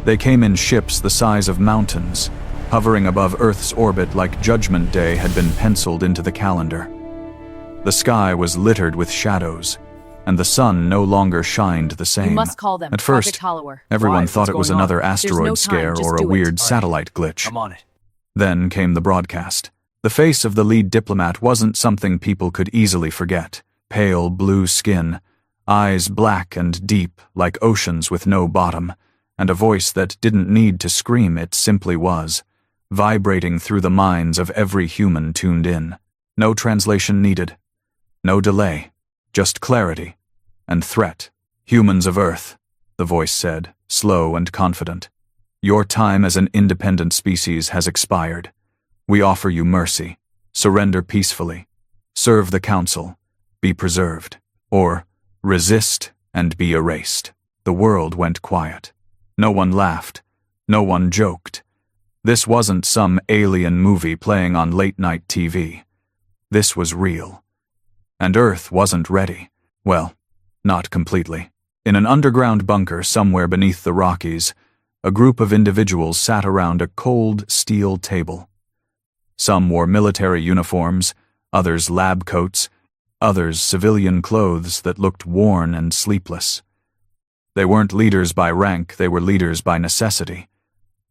They came in ships the size of mountains, hovering above Earth's orbit like Judgment Day had been penciled into the calendar. The sky was littered with shadows, and the sun no longer shined the same. You must call them. At first, everyone thought it was another asteroid scare or a weird satellite glitch. I'm on it. Then came the broadcast. The face of the lead diplomat wasn't something people could easily forget. Pale blue skin, eyes black and deep like oceans with no bottom, and a voice that didn't need to scream, it simply was, vibrating through the minds of every human tuned in. No translation needed. No delay. Just clarity and threat. "Humans of Earth," the voice said, slow and confident. "Your time as an independent species has expired. We offer you mercy. Surrender peacefully. Serve the Council. Be preserved. Or resist and be erased." The world went quiet. No one laughed. No one joked. This wasn't some alien movie playing on late-night TV. This was real. And Earth wasn't ready. Well, not completely. In an underground bunker somewhere beneath the Rockies, a group of individuals sat around a cold steel table. Some wore military uniforms, others lab coats, others civilian clothes that looked worn and sleepless. They weren't leaders by rank, they were leaders by necessity.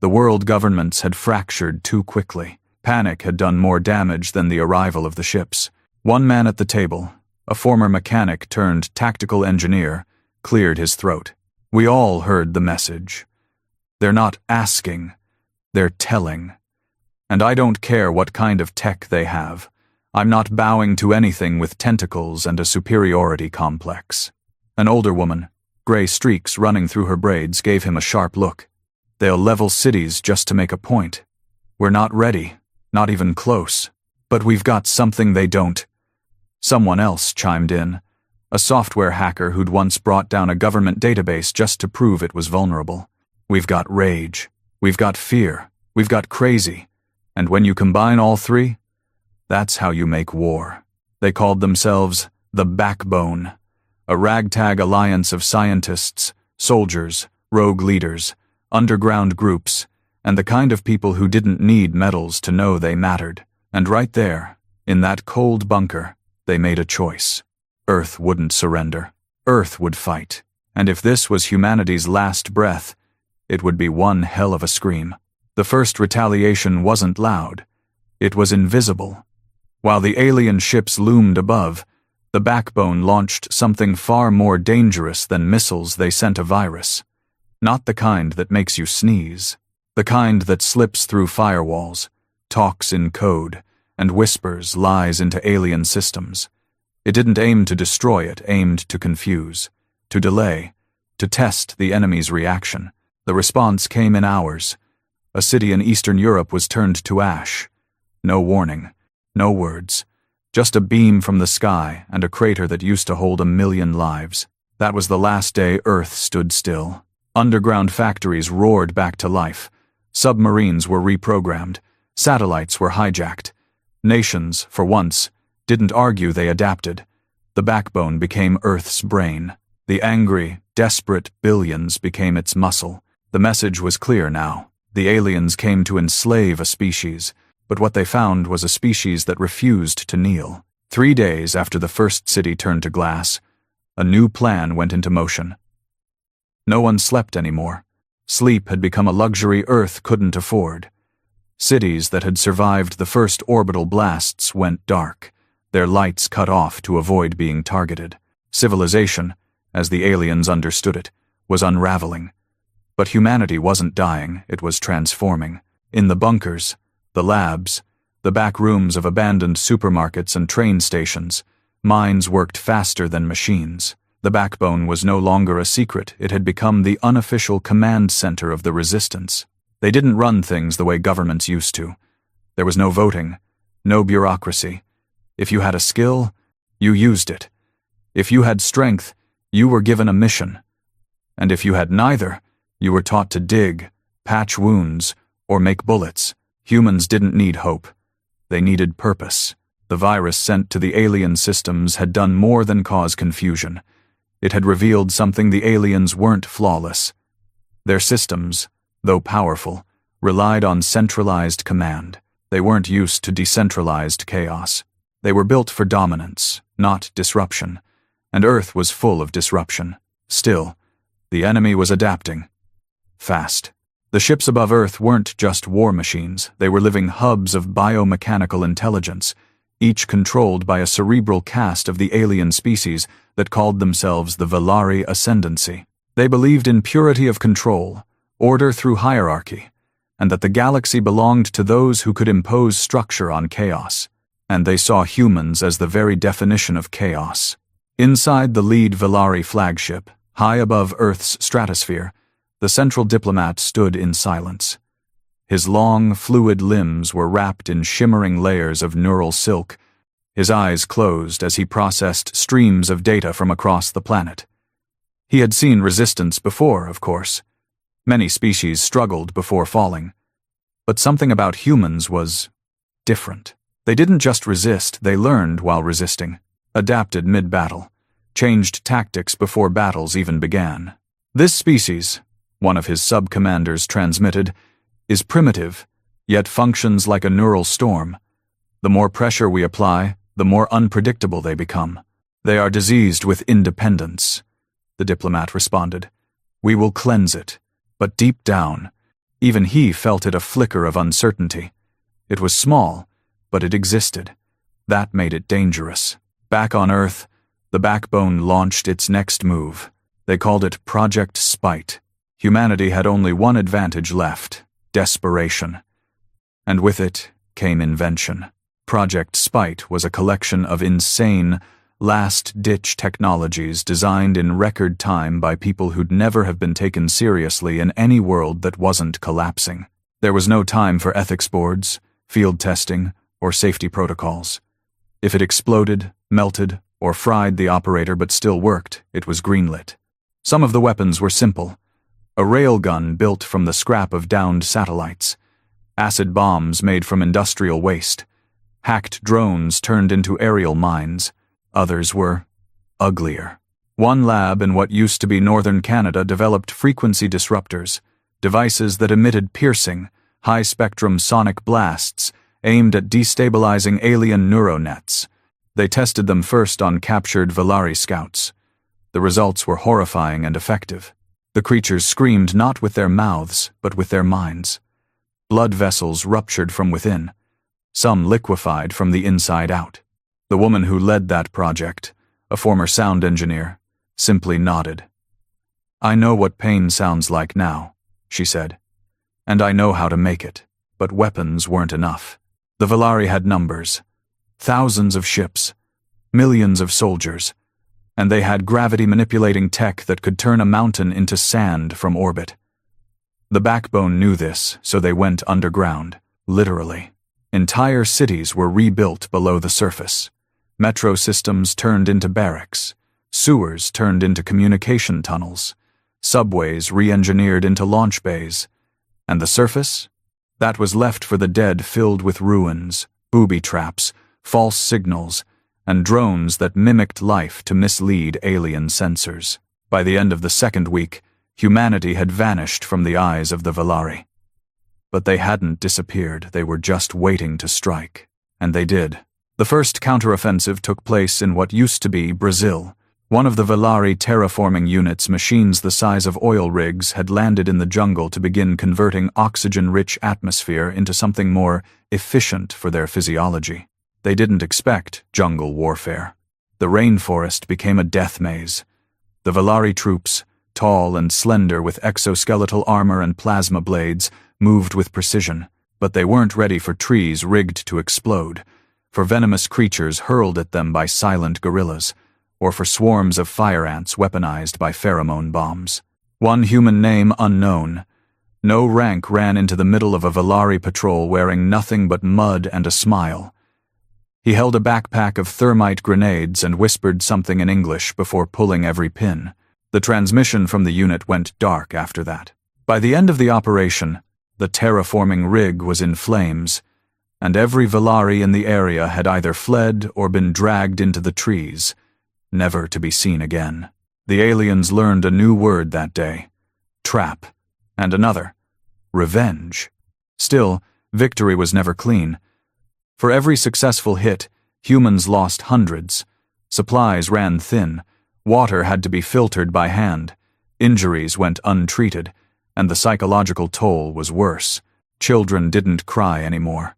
The world governments had fractured too quickly. Panic had done more damage than the arrival of the ships. One man at the table, a former mechanic turned tactical engineer, cleared his throat. We all heard the message. They're not asking, they're telling. And I don't care what kind of tech they have. I'm not bowing to anything with tentacles and a superiority complex. An older woman, gray streaks running through her braids, gave him a sharp look. They'll level cities just to make a point. We're not ready, not even close. But we've got something they don't. Someone else chimed in, a software hacker who'd once brought down a government database just to prove it was vulnerable. We've got rage, we've got fear, we've got crazy, and when you combine all three, that's how you make war. They called themselves the Backbone, a ragtag alliance of scientists, soldiers, rogue leaders, underground groups, and the kind of people who didn't need medals to know they mattered. And right there, in that cold bunker, they made a choice. Earth wouldn't surrender. Earth would fight. And if this was humanity's last breath, it would be one hell of a scream. The first retaliation wasn't loud. It was invisible. While the alien ships loomed above, the Backbone launched something far more dangerous than missiles. They sent a virus. Not the kind that makes you sneeze. The kind that slips through firewalls, talks in code, and whispers lies into alien systems. It didn't aim to destroy, it aimed to confuse, to delay, to test the enemy's reaction. The response came in hours. A city in Eastern Europe was turned to ash. No warning, no words, just a beam from the sky and a crater that used to hold 1 million lives. That was the last day Earth stood still. Underground factories roared back to life. Submarines were reprogrammed. Satellites were hijacked. Nations, for once, didn't argue, they adapted. The Backbone became Earth's brain. The angry, desperate billions became its muscle. The message was clear now. The aliens came to enslave a species, but what they found was a species that refused to kneel. 3 days after the first city turned to glass, a new plan went into motion. No one slept anymore. Sleep had become a luxury Earth couldn't afford. Cities that had survived the first orbital blasts went dark, their lights cut off to avoid being targeted. Civilization, as the aliens understood it, was unraveling. But humanity wasn't dying, it was transforming. In the bunkers, the labs, the back rooms of abandoned supermarkets and train stations, minds worked faster than machines. The Backbone was no longer a secret, it had become the unofficial command center of the resistance. They didn't run things the way governments used to. There was no voting, no bureaucracy. If you had a skill, you used it. If you had strength, you were given a mission. And if you had neither, you were taught to dig, patch wounds, or make bullets. Humans didn't need hope. They needed purpose. The virus sent to the alien systems had done more than cause confusion. It had revealed something: the aliens weren't flawless. Their systems, though powerful, relied on centralized command. They weren't used to decentralized chaos. They were built for dominance, not disruption, and Earth was full of disruption. Still, the enemy was adapting. Fast. The ships above Earth weren't just war machines, they were living hubs of biomechanical intelligence, each controlled by a cerebral caste of the alien species that called themselves the Valari Ascendancy. They believed in purity of control, order through hierarchy, and that the galaxy belonged to those who could impose structure on chaos. And they saw humans as the very definition of chaos. Inside the lead Valari flagship, high above Earth's stratosphere, the central diplomat stood in silence. His long, fluid limbs were wrapped in shimmering layers of neural silk. His eyes closed as he processed streams of data from across the planet. He had seen resistance before, of course. Many species struggled before falling. But something about humans was different. They didn't just resist, they learned while resisting, adapted mid-battle, changed tactics before battles even began. This species, one of his sub-commanders transmitted, is primitive, yet functions like a neural storm. The more pressure we apply, the more unpredictable they become. They are diseased with independence, the diplomat responded. We will cleanse it, but deep down, even he felt it a flicker of uncertainty. It was small, but it existed. That made it dangerous. Back on Earth, the Backbone launched its next move. They called it Project Spite. Humanity had only one advantage left: desperation. And with it came invention. Project Spite was a collection of insane, last-ditch technologies designed in record time by people who'd never have been taken seriously in any world that wasn't collapsing. There was no time for ethics boards, field testing, or safety protocols. If it exploded, melted, or fried the operator but still worked, it was greenlit. Some of the weapons were simple. A railgun built from the scrap of downed satellites, acid bombs made from industrial waste, hacked drones turned into aerial mines. Others were uglier. One lab in what used to be northern Canada developed frequency disruptors, devices that emitted piercing, high-spectrum sonic blasts aimed at destabilizing alien neuronets. They tested them first on captured Valari scouts. The results were horrifying and effective. The creatures screamed not with their mouths, but with their minds. Blood vessels ruptured from within, some liquefied from the inside out. The woman who led that project, a former sound engineer, simply nodded. I know what pain sounds like now, she said, and I know how to make it, but weapons weren't enough. The Valari had numbers, thousands of ships, millions of soldiers, and they had gravity-manipulating tech that could turn a mountain into sand from orbit. The Backbone knew this, so they went underground, literally. Entire cities were rebuilt below the surface. Metro systems turned into barracks, sewers turned into communication tunnels, subways re-engineered into launch bays. And the surface? That was left for the dead, filled with ruins, booby traps, false signals, and drones that mimicked life to mislead alien sensors. By the end of the second week, humanity had vanished from the eyes of the Valari. But they hadn't disappeared, they were just waiting to strike. And they did. The first counteroffensive took place in what used to be Brazil. One of the Valari terraforming units, machines the size of oil rigs, had landed in the jungle to begin converting oxygen-rich atmosphere into something more efficient for their physiology. They didn't expect jungle warfare. The rainforest became a death maze. The Valari troops, tall and slender with exoskeletal armor and plasma blades, moved with precision, but they weren't ready for trees rigged to explode, for venomous creatures hurled at them by silent guerrillas, or for swarms of fire ants weaponized by pheromone bombs. One human name unknown. No rank ran into the middle of a Valari patrol wearing nothing but mud and a smile. He held a backpack of thermite grenades and whispered something in English before pulling every pin. The transmission from the unit went dark after that. By the end of the operation, the terraforming rig was in flames, and every Valari in the area had either fled or been dragged into the trees, never to be seen again. The aliens learned a new word that day: trap, and another: Revenge. Still, victory was never clean. For every successful hit, humans lost hundreds. Supplies ran thin. Water had to be filtered by hand. Injuries went untreated, and the psychological toll was worse. Children didn't cry anymore.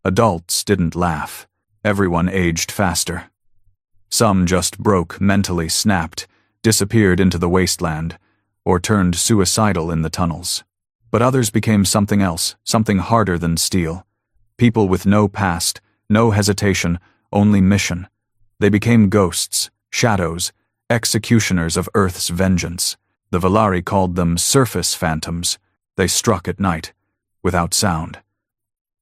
Adults didn't laugh. Everyone aged faster. Some just broke, mentally snapped, disappeared into the wasteland, or turned suicidal in the tunnels. But others became something else, something harder than steel. People with no past, no hesitation, only mission. They became ghosts, shadows, executioners of Earth's vengeance. The Valari called them surface phantoms. They struck at night, without sound.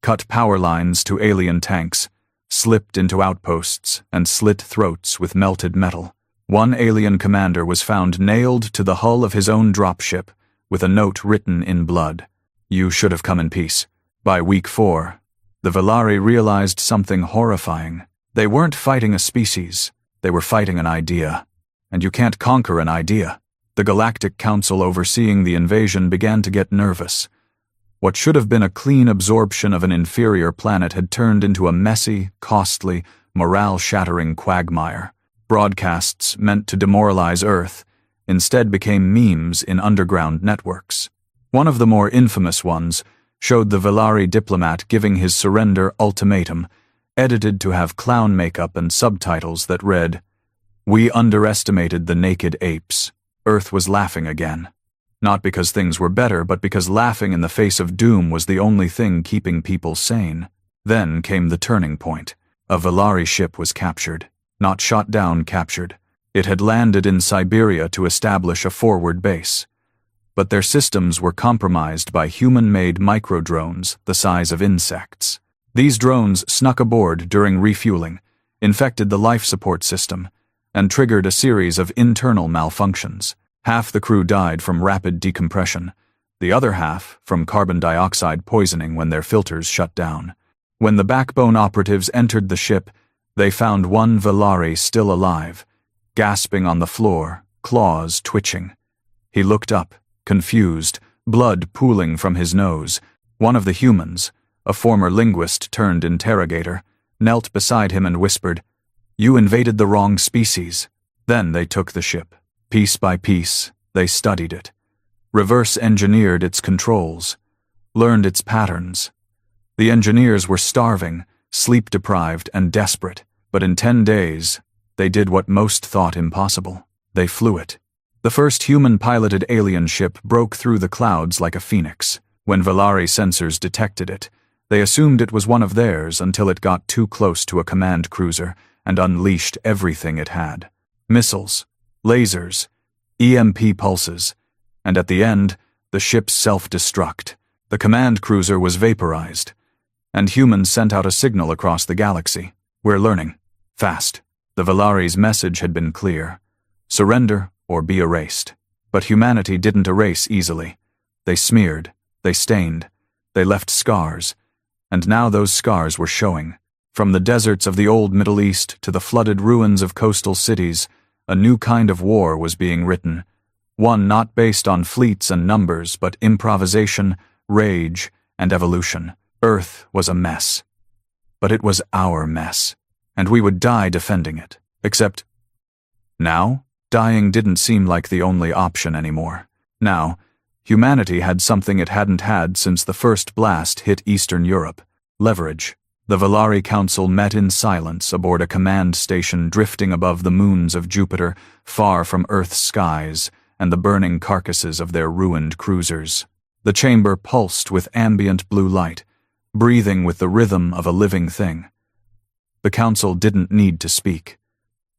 Cut power lines to alien tanks, slipped into outposts, and slit throats with melted metal. One alien commander was found nailed to the hull of his own dropship, with a note written in blood. "You should have come in peace." By week 4, the Valari realized something horrifying. They weren't fighting a species, they were fighting an idea. And you can't conquer an idea. The Galactic Council overseeing the invasion began to get nervous. What should have been a clean absorption of an inferior planet had turned into a messy, costly, morale-shattering quagmire. Broadcasts meant to demoralize Earth instead became memes in underground networks. One of the more infamous ones showed the Valari diplomat giving his surrender ultimatum, edited to have clown makeup and subtitles that read, "We underestimated the naked apes." Earth was laughing again. Not because things were better, but because laughing in the face of doom was the only thing keeping people sane. Then came the turning point. A Valari ship was captured. Not shot down, captured. It had landed in Siberia to establish a forward base. But their systems were compromised by human-made microdrones the size of insects. These drones snuck aboard during refueling, infected the life support system, and triggered a series of internal malfunctions. Half the crew died from rapid decompression, the other half from carbon dioxide poisoning when their filters shut down. When the backbone operatives entered the ship, they found one Valari still alive, gasping on the floor, claws twitching. He looked up, confused, blood pooling from his nose. One of the humans, a former linguist turned interrogator, knelt beside him and whispered, "You invaded the wrong species." Then they took the ship. Piece by piece, they studied it, reverse-engineered its controls, learned its patterns. The engineers were starving, sleep-deprived, and desperate, but in 10 days, they did what most thought impossible. They flew it. The first human-piloted alien ship broke through the clouds like a phoenix. When Valari sensors detected it, they assumed it was one of theirs until it got too close to a command cruiser and unleashed everything it had. Missiles, lasers, EMP pulses, and at the end, the ship's self-destruct. The command cruiser was vaporized, and humans sent out a signal across the galaxy. "We're learning. Fast." The Valari's message had been clear. Surrender or be erased. But humanity didn't erase easily. They smeared, they stained, they left scars, and now those scars were showing. From the deserts of the old Middle East to the flooded ruins of coastal cities, a new kind of war was being written, one not based on fleets and numbers, but improvisation, rage, and evolution. Earth was a mess. But it was our mess, and we would die defending it. Except, now, dying didn't seem like the only option anymore. Now, humanity had something it hadn't had since the first blast hit Eastern Europe: leverage. The Valari Council met in silence aboard a command station drifting above the moons of Jupiter, far from Earth's skies and the burning carcasses of their ruined cruisers. The chamber pulsed with ambient blue light, breathing with the rhythm of a living thing. The Council didn't need to speak.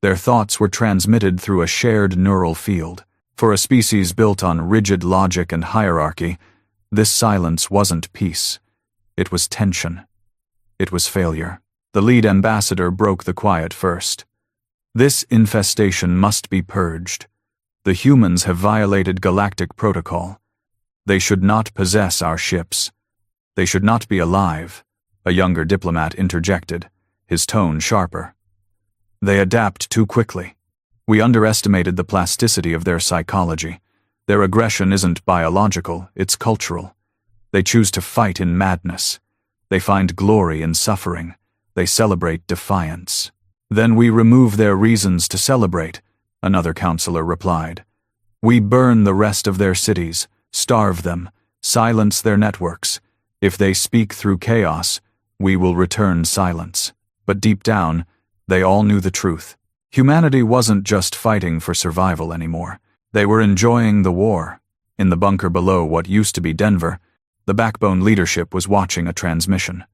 Their thoughts were transmitted through a shared neural field. For a species built on rigid logic and hierarchy, this silence wasn't peace. It was tension. It was failure. The lead ambassador broke the quiet first. "This infestation must be purged. The humans have violated galactic protocol. They should not possess our ships. They should not be alive," a younger diplomat interjected, his tone sharper. "They adapt too quickly. We underestimated the plasticity of their psychology. Their aggression isn't biological, it's cultural. They choose to fight in madness. They find glory in suffering. They celebrate defiance. Then we remove their reasons to celebrate, another counselor replied. We burn the rest of their cities, starve them, silence their networks. If they speak through chaos, we will return silence. But deep down, they all knew the truth. Humanity wasn't just fighting for survival anymore. They were enjoying the war. In the bunker below what used to be Denver, the Backbone leadership was watching a transmission.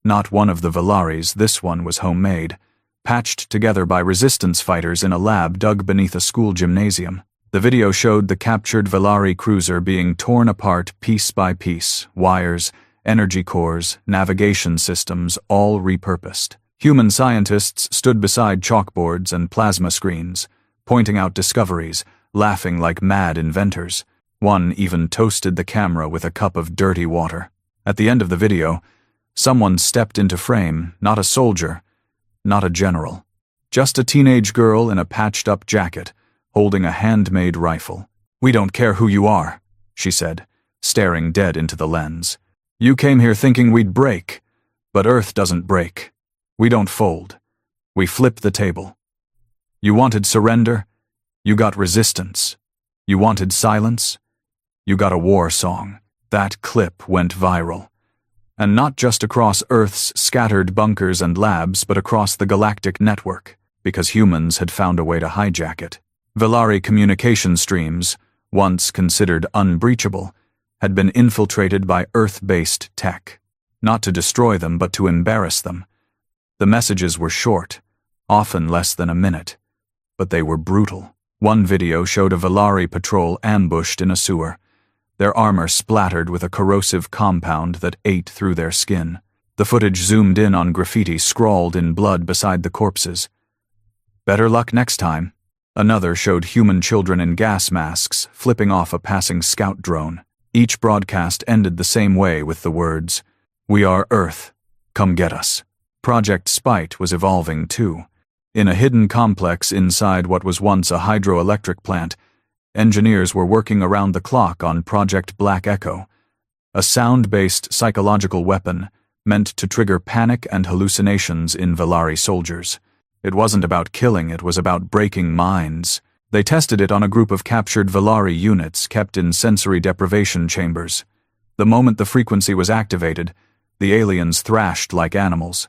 Not one of the Valaris, this one was homemade, patched together by resistance fighters in a lab dug beneath a school gymnasium. The video showed the captured Valari cruiser being torn apart piece by piece, wires, energy cores, navigation systems, all repurposed. Human scientists stood beside chalkboards and plasma screens, pointing out discoveries, laughing like mad inventors. One even toasted the camera with a cup of dirty water. At the end of the video, someone stepped into frame, not a soldier, not a general. Just a teenage girl in a patched-up jacket, holding a handmade rifle. "We don't care who you are," she said, staring dead into the lens. "You came here thinking we'd break, but Earth doesn't break. We don't fold. We flip the table. You wanted surrender? You got resistance. You wanted silence? You got a war song." That clip went viral. And not just across Earth's scattered bunkers and labs, but across the galactic network, because humans had found a way to hijack it. Valari communication streams, once considered unbreachable, had been infiltrated by Earth-based tech. Not to destroy them, but to embarrass them. The messages were short, often less than a minute, but they were brutal. One video showed a Valari patrol ambushed in a sewer, their armor splattered with a corrosive compound that ate through their skin. The footage zoomed in on graffiti scrawled in blood beside the corpses. "Better luck next time." Another showed human children in gas masks flipping off a passing scout drone. Each broadcast ended the same way with the words, "We are Earth. Come get us." Project Spite was evolving too. In a hidden complex inside what was once a hydroelectric plant, engineers were working around the clock on Project Black Echo, a sound-based psychological weapon meant to trigger panic and hallucinations in Valari soldiers. It wasn't about killing, it was about breaking minds. They tested it on a group of captured Valari units kept in sensory deprivation chambers. The moment the frequency was activated, the aliens thrashed like animals.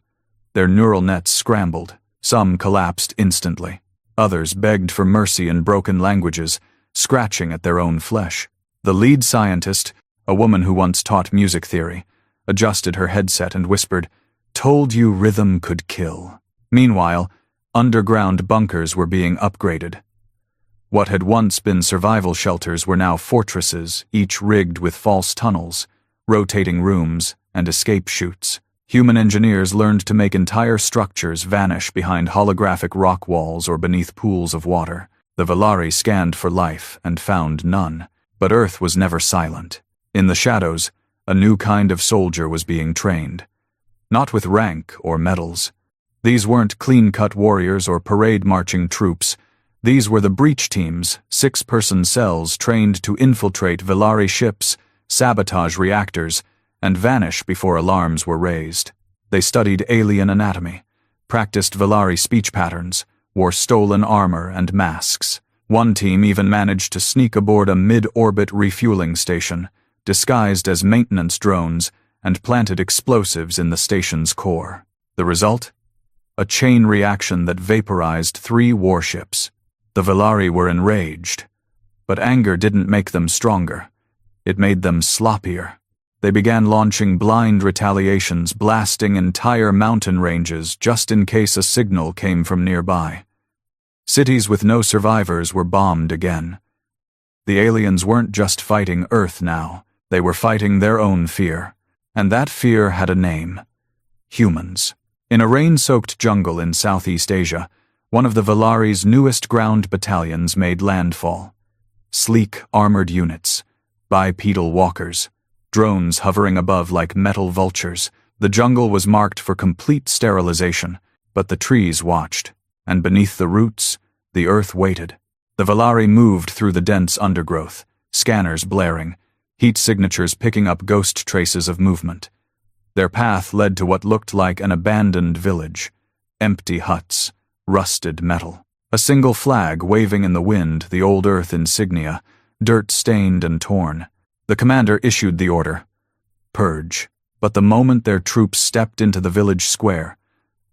Their neural nets scrambled. Some collapsed instantly. Others begged for mercy in broken languages, scratching at their own flesh. The lead scientist, a woman who once taught music theory, adjusted her headset and whispered, "Told you rhythm could kill." Meanwhile, underground bunkers were being upgraded. What had once been survival shelters were now fortresses, each rigged with false tunnels, rotating rooms, and escape chutes. Human engineers learned to make entire structures vanish behind holographic rock walls or beneath pools of water. The Valari scanned for life and found none. But Earth was never silent. In the shadows, a new kind of soldier was being trained. Not with rank or medals. These weren't clean-cut warriors or parade-marching troops. These were the breach teams, 6-person cells trained to infiltrate Valari ships, sabotage reactors, and vanish before alarms were raised. They studied alien anatomy, practiced Valari speech patterns, wore stolen armor and masks. One team even managed to sneak aboard a mid-orbit refueling station, disguised as maintenance drones, and planted explosives in the station's core. The result? A chain reaction that vaporized 3 warships. The Valari were enraged, but anger didn't make them stronger. It made them sloppier. They began launching blind retaliations, blasting entire mountain ranges just in case a signal came from nearby. Cities with no survivors were bombed again. The aliens weren't just fighting Earth now, they were fighting their own fear. And that fear had a name: humans. In a rain-soaked jungle in Southeast Asia, one of the Valari's newest ground battalions made landfall. Sleek, armored units, bipedal walkers, drones hovering above like metal vultures. The jungle was marked for complete sterilization, but the trees watched, and beneath the roots, the earth waited. The Valari moved through the dense undergrowth, scanners blaring, heat signatures picking up ghost traces of movement. Their path led to what looked like an abandoned village. Empty huts, rusted metal. A single flag waving in the wind, the old Earth insignia, dirt-stained and torn. The commander issued the order. Purge. But the moment their troops stepped into the village square,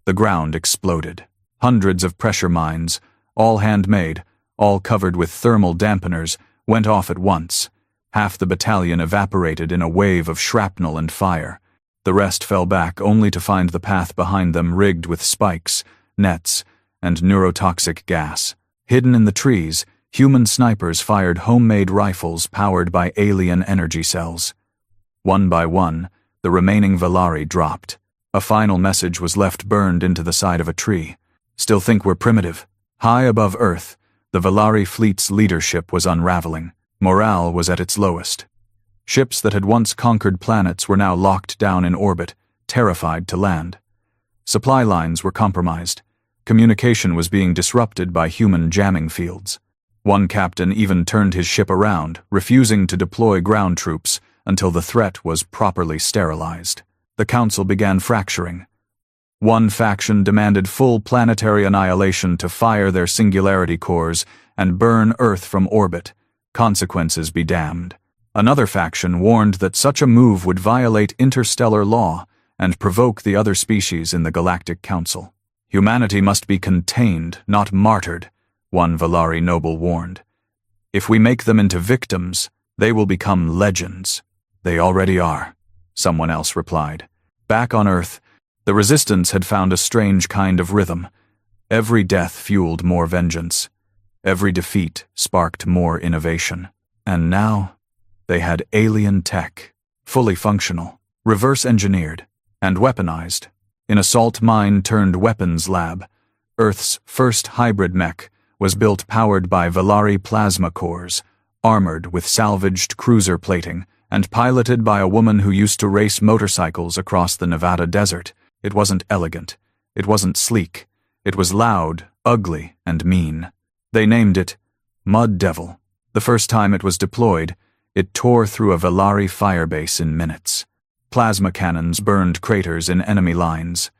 the ground exploded. Hundreds of pressure mines, all handmade, all covered with thermal dampeners, went off at once. Half the battalion evaporated in a wave of shrapnel and fire. The rest fell back only to find the path behind them rigged with spikes, nets, and neurotoxic gas. Hidden in the trees, human snipers fired homemade rifles powered by alien energy cells. One by one, the remaining Valari dropped. A final message was left burned into the side of a tree. Still think we're primitive? High above Earth, the Valari fleet's leadership was unraveling. Morale was at its lowest. Ships that had once conquered planets were now locked down in orbit, terrified to land. Supply lines were compromised. Communication was being disrupted by human jamming fields. One captain even turned his ship around, refusing to deploy ground troops until the threat was properly sterilized. The council began fracturing. One faction demanded full planetary annihilation to fire their singularity cores and burn Earth from orbit. Consequences be damned. Another faction warned that such a move would violate interstellar law and provoke the other species in the Galactic Council. Humanity must be contained, not martyred, one Valari noble warned. If we make them into victims, they will become legends. They already are, someone else replied. Back on Earth, the Resistance had found a strange kind of rhythm. Every death fueled more vengeance. Every defeat sparked more innovation. And now, they had alien tech, fully functional, reverse-engineered, and weaponized. In a salt mine-turned-weapons lab, Earth's first hybrid mech was built powered by Valari plasma cores, armored with salvaged cruiser plating, and piloted by a woman who used to race motorcycles across the Nevada desert. It wasn't elegant. It wasn't sleek. It was loud, ugly, and mean. They named it Mud Devil. The first time it was deployed, it tore through a Valari firebase in minutes. Plasma cannons burned craters in enemy lines.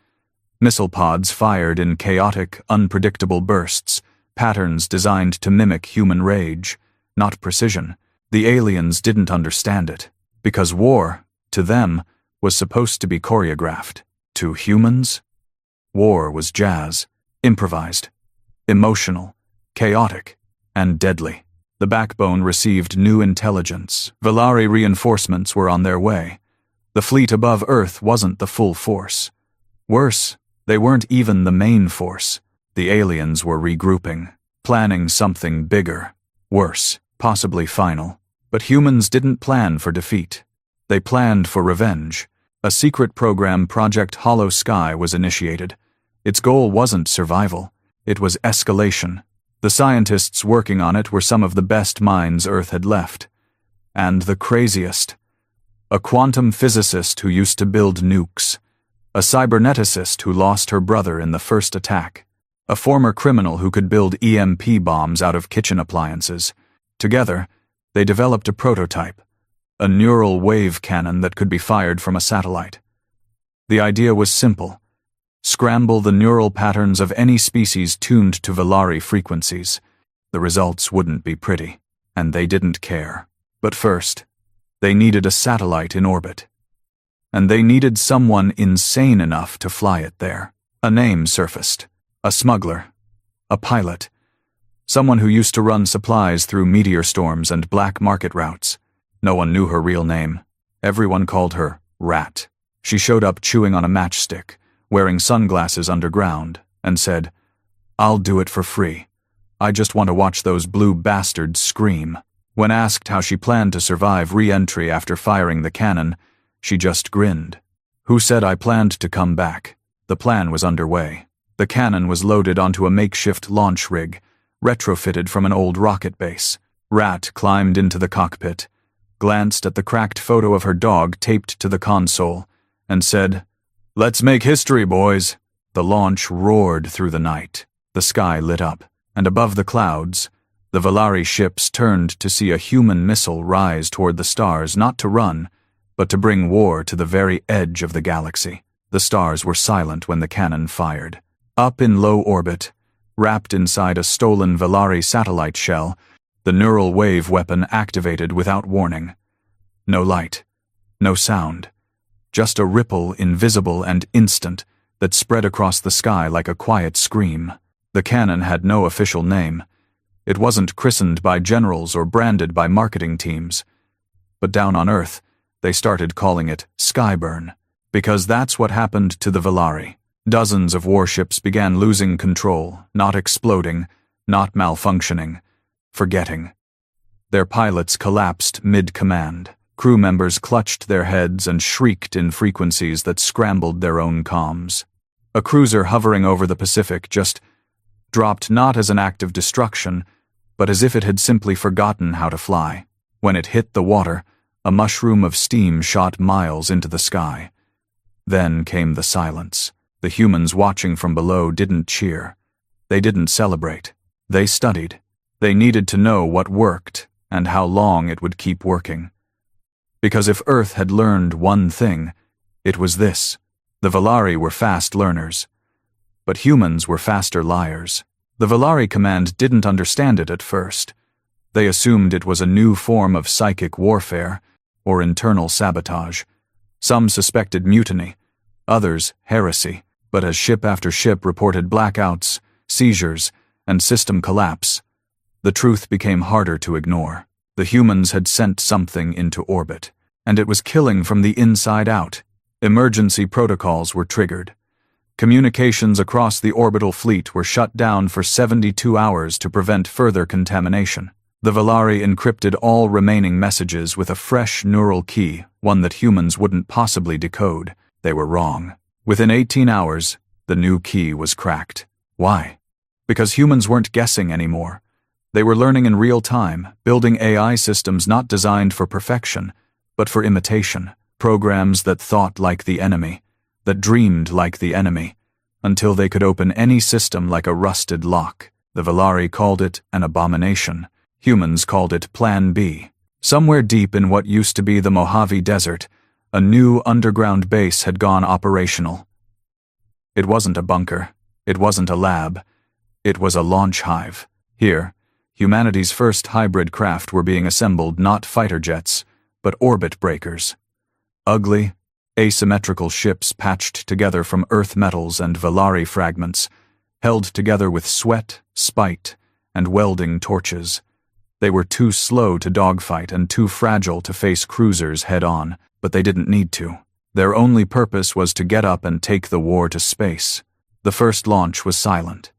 Missile pods fired in chaotic, unpredictable bursts, patterns designed to mimic human rage, not precision. The aliens didn't understand it, because war, to them, was supposed to be choreographed. To humans, war was jazz, improvised, emotional, chaotic, and deadly. The backbone received new intelligence. Valari reinforcements were on their way. The fleet above Earth wasn't the full force. Worse, they weren't even the main force. The aliens were regrouping, planning something bigger, worse, possibly final. But humans didn't plan for defeat. They planned for revenge. A secret program, Project Hollow Sky, was initiated. Its goal wasn't survival. It was escalation. The scientists working on it were some of the best minds Earth had left. And the craziest. A quantum physicist who used to build nukes. A cyberneticist who lost her brother in the first attack. A former criminal who could build EMP bombs out of kitchen appliances. Together, they developed a prototype, a neural wave cannon that could be fired from a satellite. The idea was simple. Scramble the neural patterns of any species tuned to Valari frequencies. The results wouldn't be pretty, and they didn't care. But first, they needed a satellite in orbit. And they needed someone insane enough to fly it there. A name surfaced. A smuggler. A pilot. Someone who used to run supplies through meteor storms and black market routes. No one knew her real name. Everyone called her Rat. She showed up chewing on a matchstick, wearing sunglasses underground, and said, "I'll do it for free. I just want to watch those blue bastards scream." When asked how she planned to survive re-entry after firing the cannon, she just grinned. Who said I planned to come back? The plan was underway. The cannon was loaded onto a makeshift launch rig, retrofitted from an old rocket base. Rat climbed into the cockpit, glanced at the cracked photo of her dog taped to the console, and said, "Let's make history, boys." The launch roared through the night. The sky lit up, and above the clouds, The Valari ships turned to see a human missile rise toward the stars, not to run, but to bring war to the very edge of the galaxy. The stars were silent when the cannon fired. Up in low orbit, wrapped inside a stolen Valari satellite shell, the neural wave weapon activated without warning. No light, no sound, just a ripple, invisible and instant, that spread across the sky like a quiet scream. The cannon had no official name. It wasn't christened by generals or branded by marketing teams. But down on Earth, they started calling it Skyburn, because that's what happened to the Valari. Dozens of warships began losing control, not exploding, not malfunctioning, forgetting. Their pilots collapsed mid-command. Crew members clutched their heads and shrieked in frequencies that scrambled their own comms. A cruiser hovering over the Pacific just dropped, not as an act of destruction, but as if it had simply forgotten how to fly. When it hit the water, a mushroom of steam shot miles into the sky. Then came the silence. The humans watching from below didn't cheer. They didn't celebrate. They studied. They needed to know what worked and how long it would keep working. Because if Earth had learned one thing, it was this: the Valari were fast learners. But humans were faster liars. The Valari command didn't understand it at first. They assumed it was a new form of psychic warfare or internal sabotage. Some suspected mutiny, others heresy. But as ship after ship reported blackouts, seizures, and system collapse, the truth became harder to ignore. The humans had sent something into orbit, and it was killing from the inside out. Emergency protocols were triggered. Communications across the orbital fleet were shut down for 72 hours to prevent further contamination. The Valari encrypted all remaining messages with a fresh neural key, one that humans wouldn't possibly decode. They were wrong. Within 18 hours, the new key was cracked. Why? Because humans weren't guessing anymore. They were learning in real time, building AI systems not designed for perfection, but for imitation. Programs that thought like the enemy, that dreamed like the enemy, until they could open any system like a rusted lock. The Valari called it an abomination. Humans called it Plan B. Somewhere deep in what used to be the Mojave Desert, a new underground base had gone operational. It wasn't a bunker. It wasn't a lab. It was a launch hive. Here, humanity's first hybrid craft were being assembled, not fighter jets, but orbit breakers. Ugly, asymmetrical ships patched together from Earth metals and Valari fragments, held together with sweat, spite, and welding torches. They were too slow to dogfight and too fragile to face cruisers head-on, but they didn't need to. Their only purpose was to get up and take the war to space. The first launch was silent.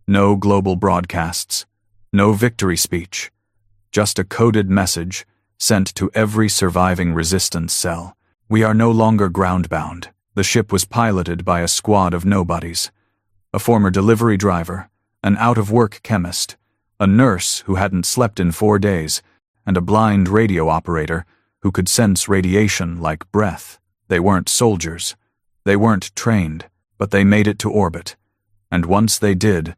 No global broadcasts, no victory speech, just a coded message sent to every surviving resistance cell. We are no longer ground-bound. The ship was piloted by a squad of nobodies. A former delivery driver, an out-of-work chemist, a nurse who hadn't slept in 4 days, and a blind radio operator who could sense radiation like breath. They weren't soldiers. They weren't trained, but they made it to orbit. And once they did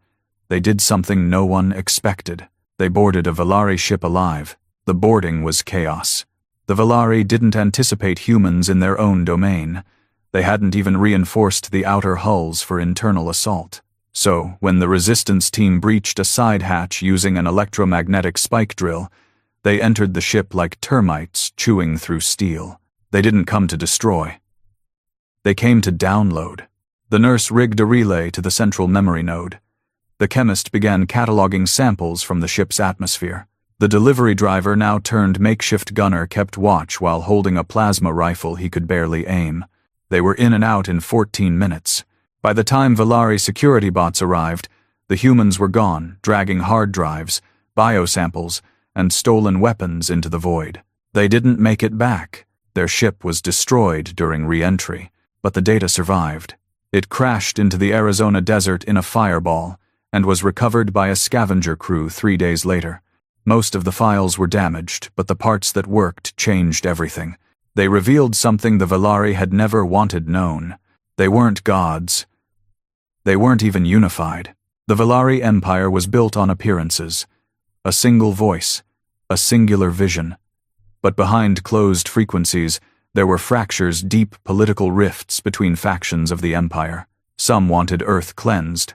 something no one expected. They boarded a Valari ship alive. The boarding was chaos. The Valari didn't anticipate humans in their own domain. They hadn't even reinforced the outer hulls for internal assault. So, when the resistance team breached a side hatch using an electromagnetic spike drill, they entered the ship like termites chewing through steel. They didn't come to destroy. They came to download. The nurse rigged a relay to the central memory node. The chemist began cataloging samples from the ship's atmosphere. The delivery driver, now turned makeshift gunner, kept watch while holding a plasma rifle he could barely aim. They were in and out in 14 minutes. By the time Valari security bots arrived, the humans were gone, dragging hard drives, biosamples, and stolen weapons into the void. They didn't make it back. Their ship was destroyed during re-entry, but the data survived. It crashed into the Arizona desert in a fireball and was recovered by a scavenger crew 3 days later. Most of the files were damaged, but the parts that worked changed everything. They revealed something the Valari had never wanted known. They weren't gods. They weren't even unified. The Valari Empire was built on appearances. A single voice, a singular vision. But behind closed frequencies, there were fractures, deep political rifts between factions of the Empire. Some wanted Earth cleansed.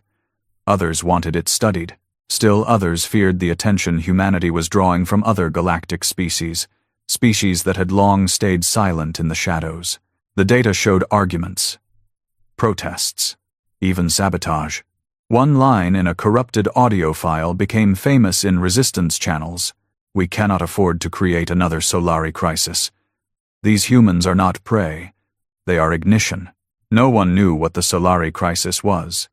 Others wanted it studied. Still others feared the attention humanity was drawing from other galactic species that had long stayed silent in the shadows. The data showed arguments, protests, even sabotage. One line in a corrupted audio file became famous in resistance channels. "We cannot afford to create another Solari crisis. These humans are not prey. They are ignition." No one knew what the Solari crisis was.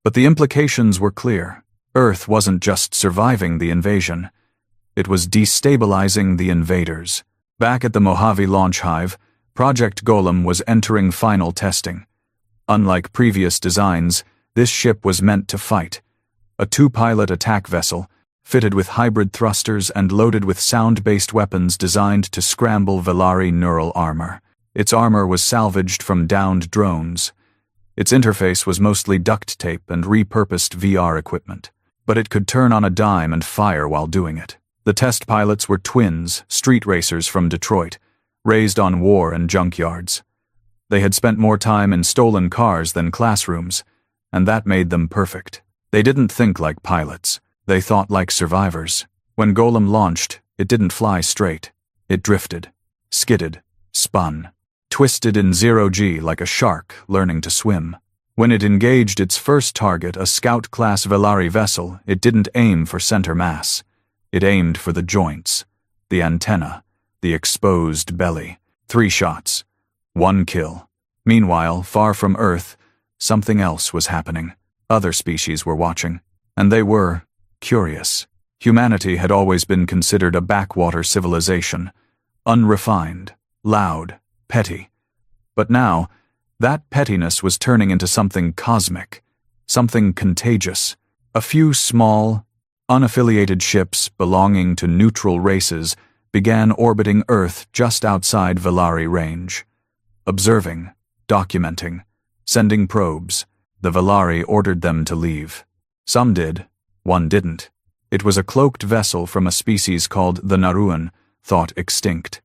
But the implications were clear. Earth wasn't just surviving the invasion. It was destabilizing the invaders. Back at the Mojave launch hive, Project Golem was entering final testing. Unlike previous designs, this ship was meant to fight. A two-pilot attack vessel, fitted with hybrid thrusters and loaded with sound-based weapons designed to scramble Velari neural armor. Its armor was salvaged from downed drones. Its interface was mostly duct tape and repurposed VR equipment. But it could turn on a dime and fire while doing it. The test pilots were twins, street racers from Detroit, raised on war and junkyards. They had spent more time in stolen cars than classrooms, and that made them perfect. They didn't think like pilots. They thought like survivors. When Golem launched, it didn't fly straight. It drifted, skidded, spun, twisted in zero-G like a shark learning to swim. When it engaged its first target, a Scout-class Velari vessel, it didn't aim for center mass. It aimed for the joints, the antenna, the exposed belly. 3 shots. 1 kill. Meanwhile, far from Earth, something else was happening. Other species were watching. And they were curious. Humanity had always been considered a backwater civilization. Unrefined, loud, petty. But now, that pettiness was turning into something cosmic, something contagious. A few small, unaffiliated ships belonging to neutral races began orbiting Earth just outside Velari range. Observing, documenting, sending probes. The Velari ordered them to leave. Some did, one didn't. It was a cloaked vessel from a species called the Narration, thought extinct.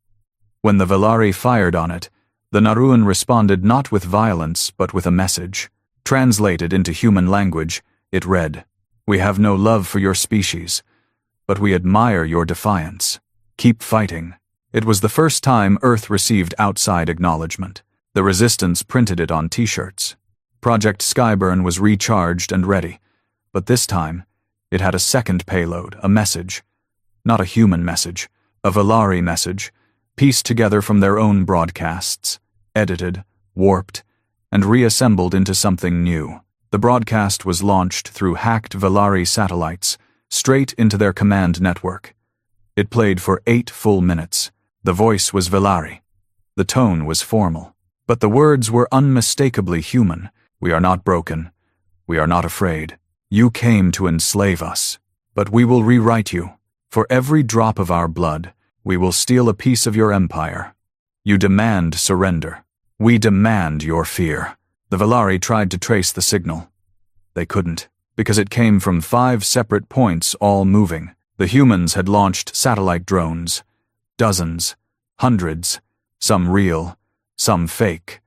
When the Velari fired on it, the Narration responded not with violence, but with a message. Translated into human language, it read, "We have no love for your species, but we admire your defiance. Keep fighting." It was the first time Earth received outside acknowledgement. The Resistance printed it on T-shirts. Project Skyburn was recharged and ready, but this time, it had a second payload, a message. Not a human message, a Velari message, pieced together from their own broadcasts, edited, warped, and reassembled into something new. The broadcast was launched through hacked Velari satellites, straight into their command network. It played for 8 full minutes. The voice was Velari. The tone was formal. But the words were unmistakably human. "We are not broken. We are not afraid. You came to enslave us. But we will rewrite you. For every drop of our blood, we will steal a piece of your empire. You demand surrender. We demand your fear." The Velari tried to trace the signal. They couldn't, because it came from 5 separate points all moving. The humans had launched satellite drones. Dozens, hundreds, some real, some fake,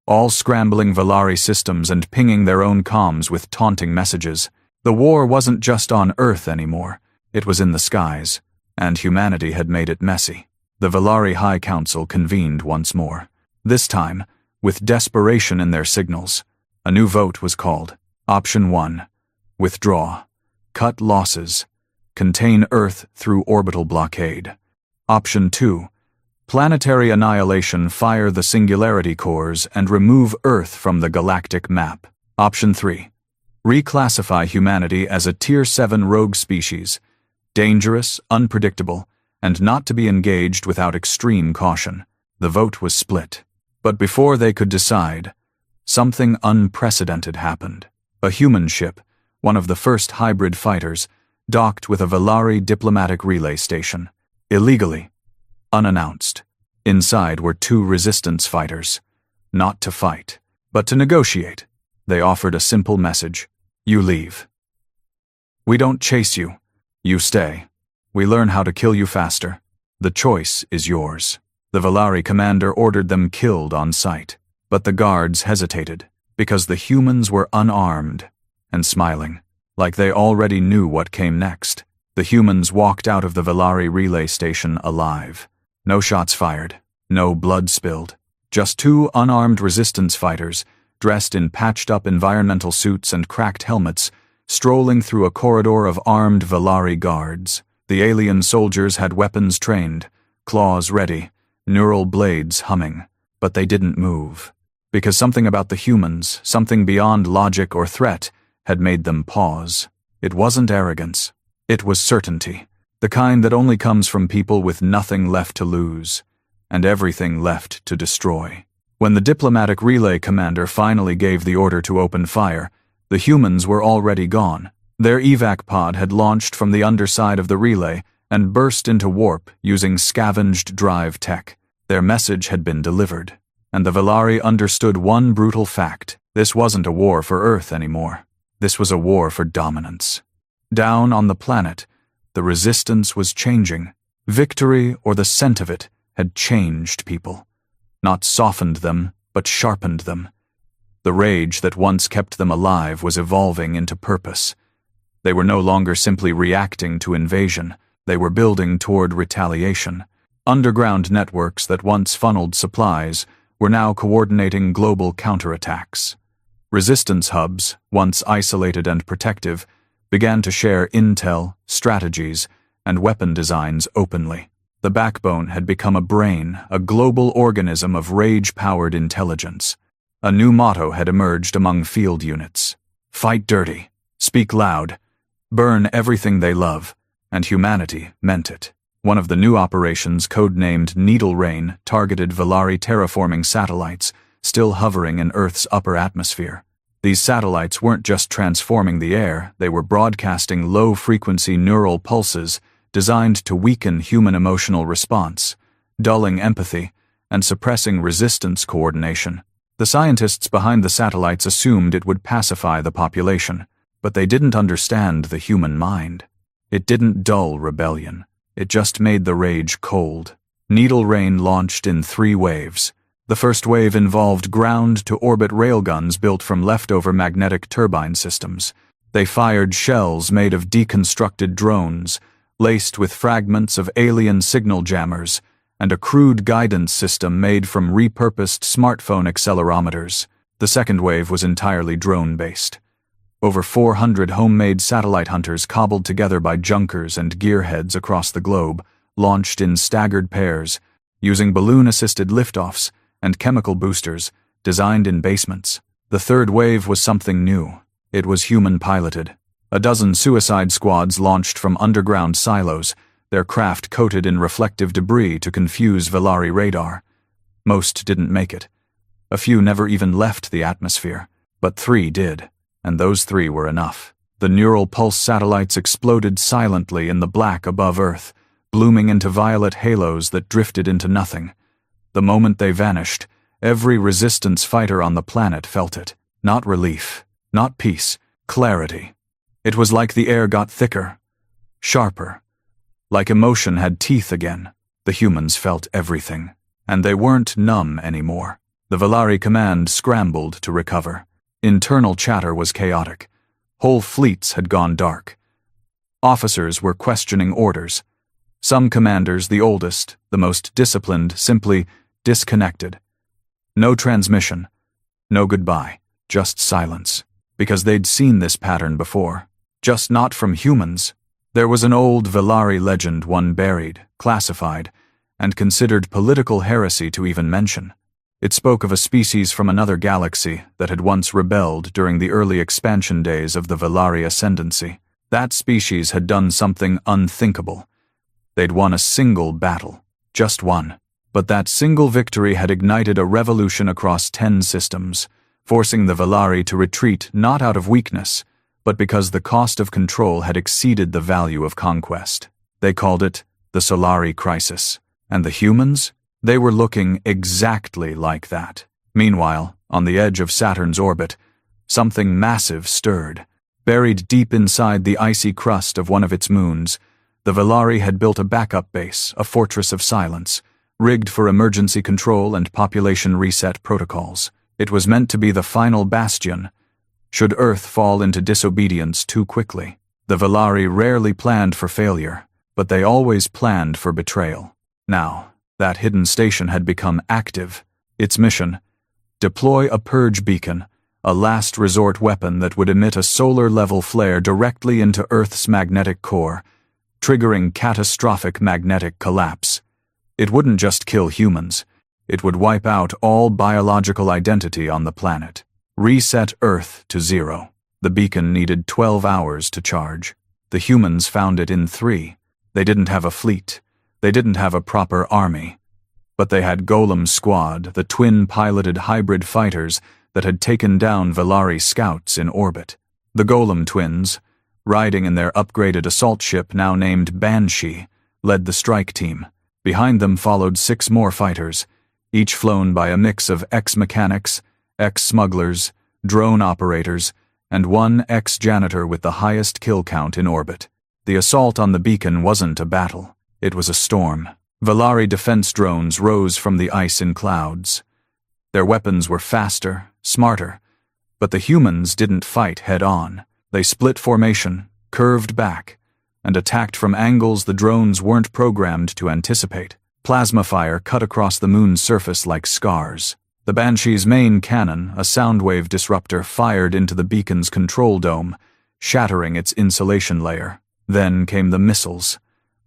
all scrambling Velari systems and pinging their own comms with taunting messages. The war wasn't just on Earth anymore. It was in the skies, and humanity had made it messy. The Velari High Council convened once more. This time, with desperation in their signals, a new vote was called. Option 1. Withdraw. Cut losses. Contain Earth through orbital blockade. Option 2. Planetary annihilation. Fire the singularity cores and remove Earth from the galactic map. Option 3. Reclassify humanity as a Tier 7 rogue species. Dangerous, unpredictable, and not to be engaged without extreme caution. The vote was split. But before they could decide, something unprecedented happened. A human ship, one of the first hybrid fighters, docked with a Velari diplomatic relay station. Illegally. Unannounced. Inside were 2 resistance fighters. Not to fight, but to negotiate. They offered a simple message. You leave. We don't chase you. You stay. We learn how to kill you faster. The choice is yours. The Valari commander ordered them killed on sight, but the guards hesitated, because the humans were unarmed and smiling, like they already knew what came next. The humans walked out of the Valari relay station alive. No shots fired, no blood spilled. Just two unarmed resistance fighters, dressed in patched-up environmental suits and cracked helmets, strolling through a corridor of armed Valari guards. The alien soldiers had weapons trained, claws ready, neural blades humming, but they didn't move. Because something about the humans, something beyond logic or threat, had made them pause. It wasn't arrogance. It was certainty, the kind that only comes from people with nothing left to lose, and everything left to destroy. When the diplomatic relay commander finally gave the order to open fire, the humans were already gone. Their evac pod had launched from the underside of the relay and burst into warp using scavenged drive tech. Their message had been delivered, and the Valari understood one brutal fact. This wasn't a war for Earth anymore. This was a war for dominance. Down on the planet, the resistance was changing. Victory, or the scent of it, had changed people. Not softened them, but sharpened them. The rage that once kept them alive was evolving into purpose. They were no longer simply reacting to invasion. They were building toward retaliation. Underground networks that once funneled supplies were now coordinating global counterattacks. Resistance hubs, once isolated and protective, began to share intel, strategies, and weapon designs openly. The backbone had become a brain, a global organism of rage-powered intelligence. A new motto had emerged among field units. Fight dirty, speak loud, burn everything they love, and humanity meant it. One of the new operations, codenamed Needle Rain, targeted Valari terraforming satellites, still hovering in Earth's upper atmosphere. These satellites weren't just transforming the air, they were broadcasting low-frequency neural pulses designed to weaken human emotional response, dulling empathy, and suppressing resistance coordination. The scientists behind the satellites assumed it would pacify the population, but they didn't understand the human mind. It didn't dull rebellion. It just made the rage cold. Needle Rain launched in 3 waves. The first wave involved ground-to-orbit railguns built from leftover magnetic turbine systems. They fired shells made of deconstructed drones, laced with fragments of alien signal jammers, and a crude guidance system made from repurposed smartphone accelerometers. The second wave was entirely drone-based. Over 400 homemade satellite hunters cobbled together by junkers and gearheads across the globe, launched in staggered pairs, using balloon-assisted liftoffs and chemical boosters designed in basements. The third wave was something new. It was human-piloted. A dozen suicide squads launched from underground silos, their craft coated in reflective debris to confuse Valari radar. Most didn't make it. A few never even left the atmosphere, but 3 did, and those 3 were enough. The neural pulse satellites exploded silently in the black above Earth, blooming into violet halos that drifted into nothing. The moment they vanished, every resistance fighter on the planet felt it. Not relief, not peace, clarity. It was like the air got thicker, sharper. Like emotion had teeth again. The humans felt everything, and they weren't numb anymore. The Valari command scrambled to recover. Internal chatter was chaotic. Whole fleets had gone dark. Officers were questioning orders. Some commanders, the oldest, the most disciplined, simply disconnected. No transmission, no goodbye, just silence. Because they'd seen this pattern before. Just not from humans. There was an old Valari legend one buried, classified, and considered political heresy to even mention. It spoke of a species from another galaxy that had once rebelled during the early expansion days of the Valari ascendancy. That species had done something unthinkable. They'd won a single battle, just one. But that single victory had ignited a revolution across 10 systems, forcing the Valari to retreat not out of weakness, but because the cost of control had exceeded the value of conquest. They called it the Solari Crisis. And the humans? They were looking exactly like that. Meanwhile, on the edge of Saturn's orbit, something massive stirred. Buried deep inside the icy crust of one of its moons, the Valari had built a backup base, a fortress of silence, rigged for emergency control and population reset protocols. It was meant to be the final bastion, should Earth fall into disobedience too quickly. The Valari rarely planned for failure, but they always planned for betrayal. Now, that hidden station had become active. Its mission: deploy a purge beacon, a last resort weapon that would emit a solar-level flare directly into Earth's magnetic core, triggering catastrophic magnetic collapse. It wouldn't just kill humans, it would wipe out all biological identity on the planet. Reset Earth to 0. The beacon needed 12 hours to charge. The humans found it in 3. They didn't have a fleet. They didn't have a proper army. But they had Golem Squad, the twin-piloted hybrid fighters that had taken down Valari scouts in orbit. The Golem twins, riding in their upgraded assault ship now named Banshee, led the strike team. Behind them followed 6 more fighters, each flown by a mix of ex-mechanics, ex-smugglers, drone operators, and one ex-janitor with the highest kill count in orbit. The assault on the beacon wasn't a battle, it was a storm. Valari defense drones rose from the ice in clouds. Their weapons were faster, smarter, but the humans didn't fight head-on. They split formation, curved back, and attacked from angles the drones weren't programmed to anticipate. Plasma fire cut across the moon's surface like scars. The Banshee's main cannon, a soundwave disruptor, fired into the beacon's control dome, shattering its insulation layer. Then came the missiles,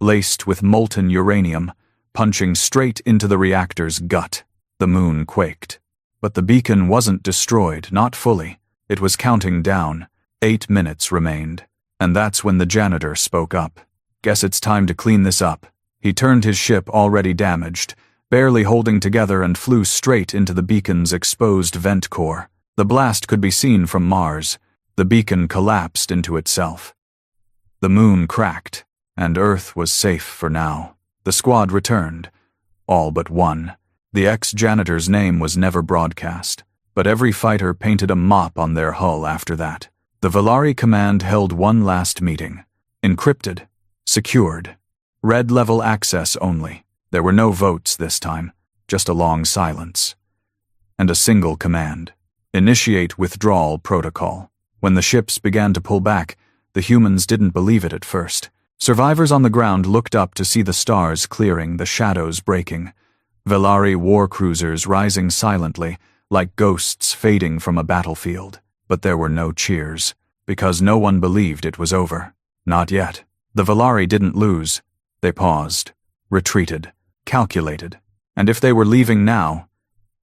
laced with molten uranium, punching straight into the reactor's gut. The moon quaked. But the beacon wasn't destroyed, not fully. It was counting down. 8 minutes remained. And that's when the janitor spoke up. "Guess it's time to clean this up." He turned his ship, already damaged, barely holding together, and flew straight into the beacon's exposed vent core. The blast could be seen from Mars. The beacon collapsed into itself. The moon cracked, and Earth was safe for now. The squad returned, all but one. The ex-janitor's name was never broadcast, but every fighter painted a mop on their hull after that. The Valari command held one last meeting. Encrypted, secured, red-level access only. There were no votes this time, just a long silence. And a single command: initiate withdrawal protocol. When the ships began to pull back, the humans didn't believe it at first. Survivors on the ground looked up to see the stars clearing, the shadows breaking. Valari war cruisers rising silently, like ghosts fading from a battlefield. But there were no cheers, because no one believed it was over. Not yet. The Valari didn't lose. They paused, retreated, calculated. And if they were leaving now,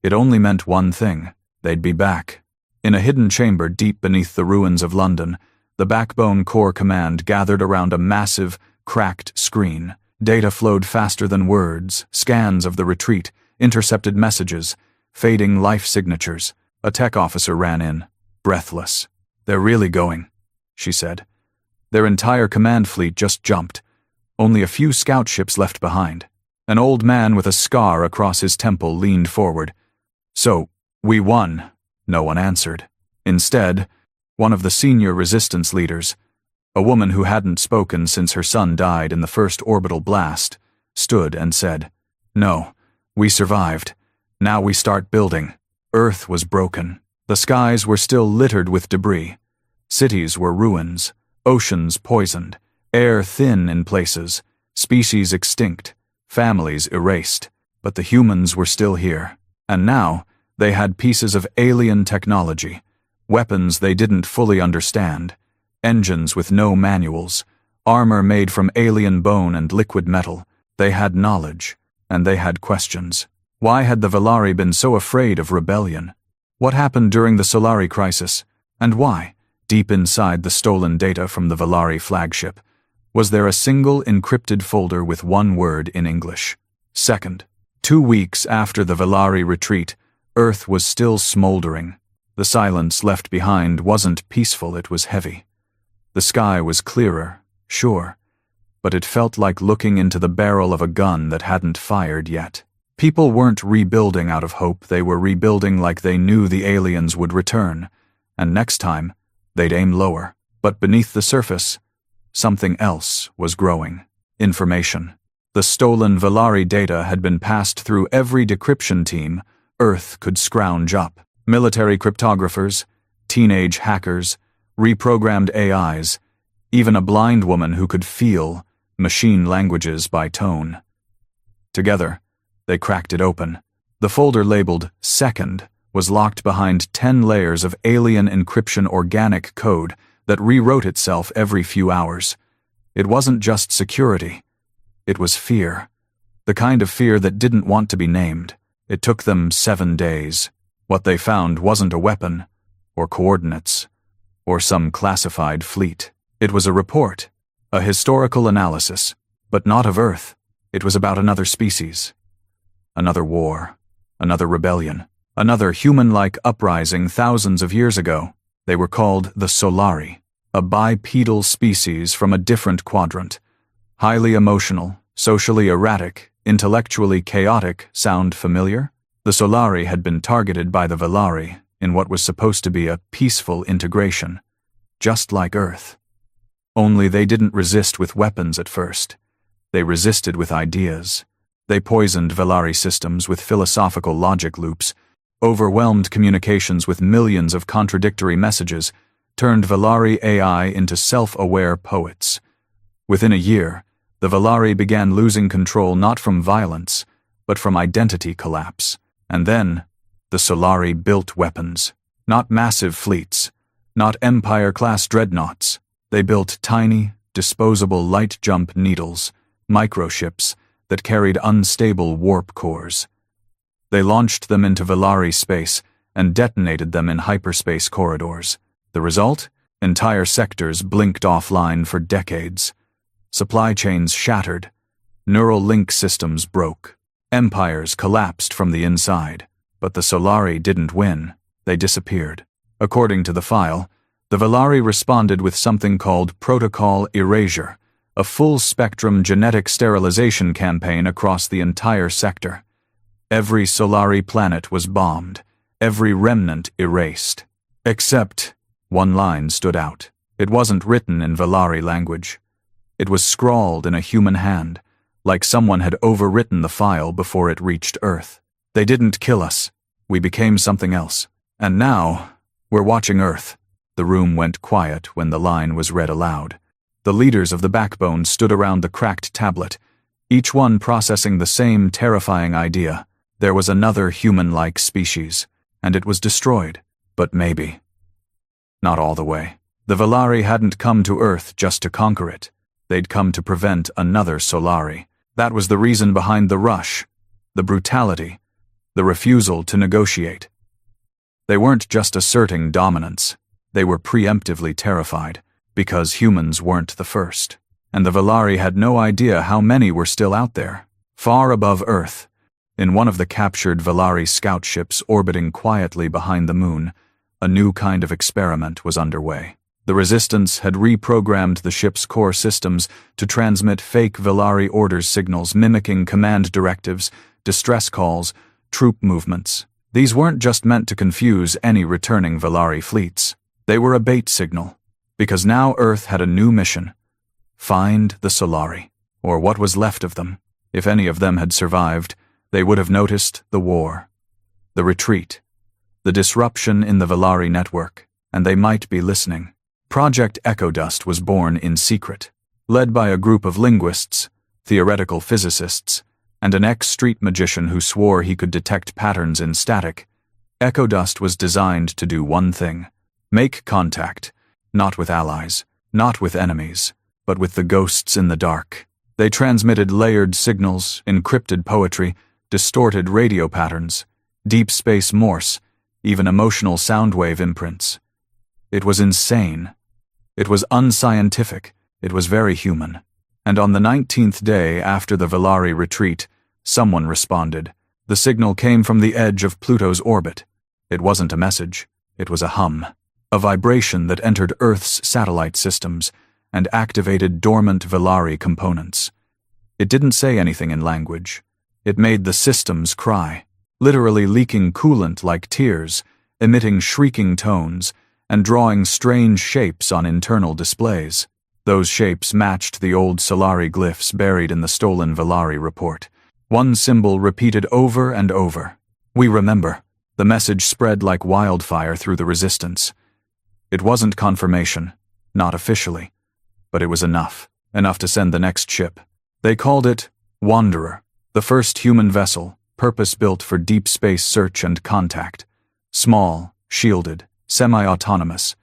it only meant one thing: they'd be back. In a hidden chamber deep beneath the ruins of London, the Backbone Corps Command gathered around a massive, cracked screen. Data flowed faster than words, scans of the retreat, intercepted messages, fading life signatures. A tech officer ran in, breathless. "They're really going," she said. Their entire command fleet just jumped. Only a few scout ships left behind. An old man with a scar across his temple leaned forward. "So, we won," no one answered. Instead, one of the senior resistance leaders, a woman who hadn't spoken since her son died in the first orbital blast, stood and said, "No, we survived. Now we start building." Earth was broken. The skies were still littered with debris. Cities were ruins, oceans poisoned, air thin in places, species extinct, families erased. But the humans were still here. And now, they had pieces of alien technology, weapons they didn't fully understand, engines with no manuals, armor made from alien bone and liquid metal. They had knowledge, and they had questions. Why had the Valari been so afraid of rebellion? What happened during the Solari crisis? And why, deep inside the stolen data from the Valari flagship, was there a single encrypted folder with one word in English? Second, 2 weeks after the Valari retreat, Earth was still smoldering. The silence left behind wasn't peaceful, it was heavy. The sky was clearer, sure, but it felt like looking into the barrel of a gun that hadn't fired yet. People weren't rebuilding out of hope, they were rebuilding like they knew the aliens would return, and next time, they'd aim lower. But beneath the surface, something else was growing. Information. The stolen Valari data had been passed through every decryption team Earth could scrounge up. Military cryptographers, teenage hackers, reprogrammed AIs, even a blind woman who could feel machine languages by tone. Together, they cracked it open. The folder labeled Second was locked behind 10 layers of alien encryption organic code that rewrote itself every few hours. It wasn't just security. It was fear. The kind of fear that didn't want to be named. It took them 7 days. What they found wasn't a weapon, or coordinates, or some classified fleet. It was a report, a historical analysis, but not of Earth. It was about another species. Another war, another rebellion, another human-like uprising thousands of years ago. They were called the Solari, a bipedal species from a different quadrant. Highly emotional, socially erratic, intellectually chaotic. Sound familiar? The Solari had been targeted by the Valari in what was supposed to be a peaceful integration, just like Earth. Only they didn't resist with weapons at first. They resisted with ideas. They poisoned Valari systems with philosophical logic loops, overwhelmed communications with millions of contradictory messages, turned Valari AI into self-aware poets. Within a year, the Valari began losing control not from violence, but from identity collapse. And then, the Solari built weapons. Not massive fleets, not Empire-class dreadnoughts. They built tiny, disposable light-jump needles, microships, that carried unstable warp cores. They launched them into Valari space and detonated them in hyperspace corridors. The result? Entire sectors blinked offline for decades. Supply chains shattered. Neural link systems broke. Empires collapsed from the inside. But the Solari didn't win. They disappeared. According to the file, the Valari responded with something called Protocol Erasure, a full-spectrum genetic sterilization campaign across the entire sector. Every Solari planet was bombed, every remnant erased. Except one line stood out. It wasn't written in Valari language. It was scrawled in a human hand, like someone had overwritten the file before it reached Earth. They didn't kill us. We became something else. And now, we're watching Earth. The room went quiet when the line was read aloud. The leaders of the backbone stood around the cracked tablet, each one processing the same terrifying idea. There was another human-like species, and it was destroyed. But maybe. Not all the way. The Valari hadn't come to Earth just to conquer it. They'd come to prevent another Solari. That was the reason behind the rush, the brutality, the refusal to negotiate. They weren't just asserting dominance. They were preemptively terrified, because humans weren't the first. And the Valari had no idea how many were still out there, far above Earth. In one of the captured Valari scout ships orbiting quietly behind the moon, a new kind of experiment was underway. The Resistance had reprogrammed the ship's core systems to transmit fake Valari orders signals mimicking command directives, distress calls, troop movements. These weren't just meant to confuse any returning Valari fleets. They were a bait signal, because now Earth had a new mission. Find the Solari, or what was left of them. If any of them had survived, they would have noticed the war, the retreat, the disruption in the Valari network, and they might be listening. Project Echo Dust was born in secret, led by a group of linguists, theoretical physicists, and an ex-street magician who swore he could detect patterns in static. Echo Dust was designed to do one thing: make contact, not with allies, not with enemies, but with the ghosts in the dark. They transmitted layered signals, encrypted poetry, distorted radio patterns, deep space Morse, even emotional soundwave imprints. It was insane. It was unscientific. It was very human. And on the 19th day after the Valari retreat, someone responded. The signal came from the edge of Pluto's orbit. It wasn't a message. It was a hum. A vibration that entered Earth's satellite systems and activated dormant Valari components. It didn't say anything in language. It made the systems cry, literally leaking coolant like tears, emitting shrieking tones, and drawing strange shapes on internal displays. Those shapes matched the old Solari glyphs buried in the stolen Valari report. One symbol repeated over and over. "We remember." The message spread like wildfire through the resistance. It wasn't confirmation, not officially, but it was enough to send the next ship. They called it Wanderer, the first human vessel, purpose-built for deep space search and contact. Small, shielded, semi-autonomous.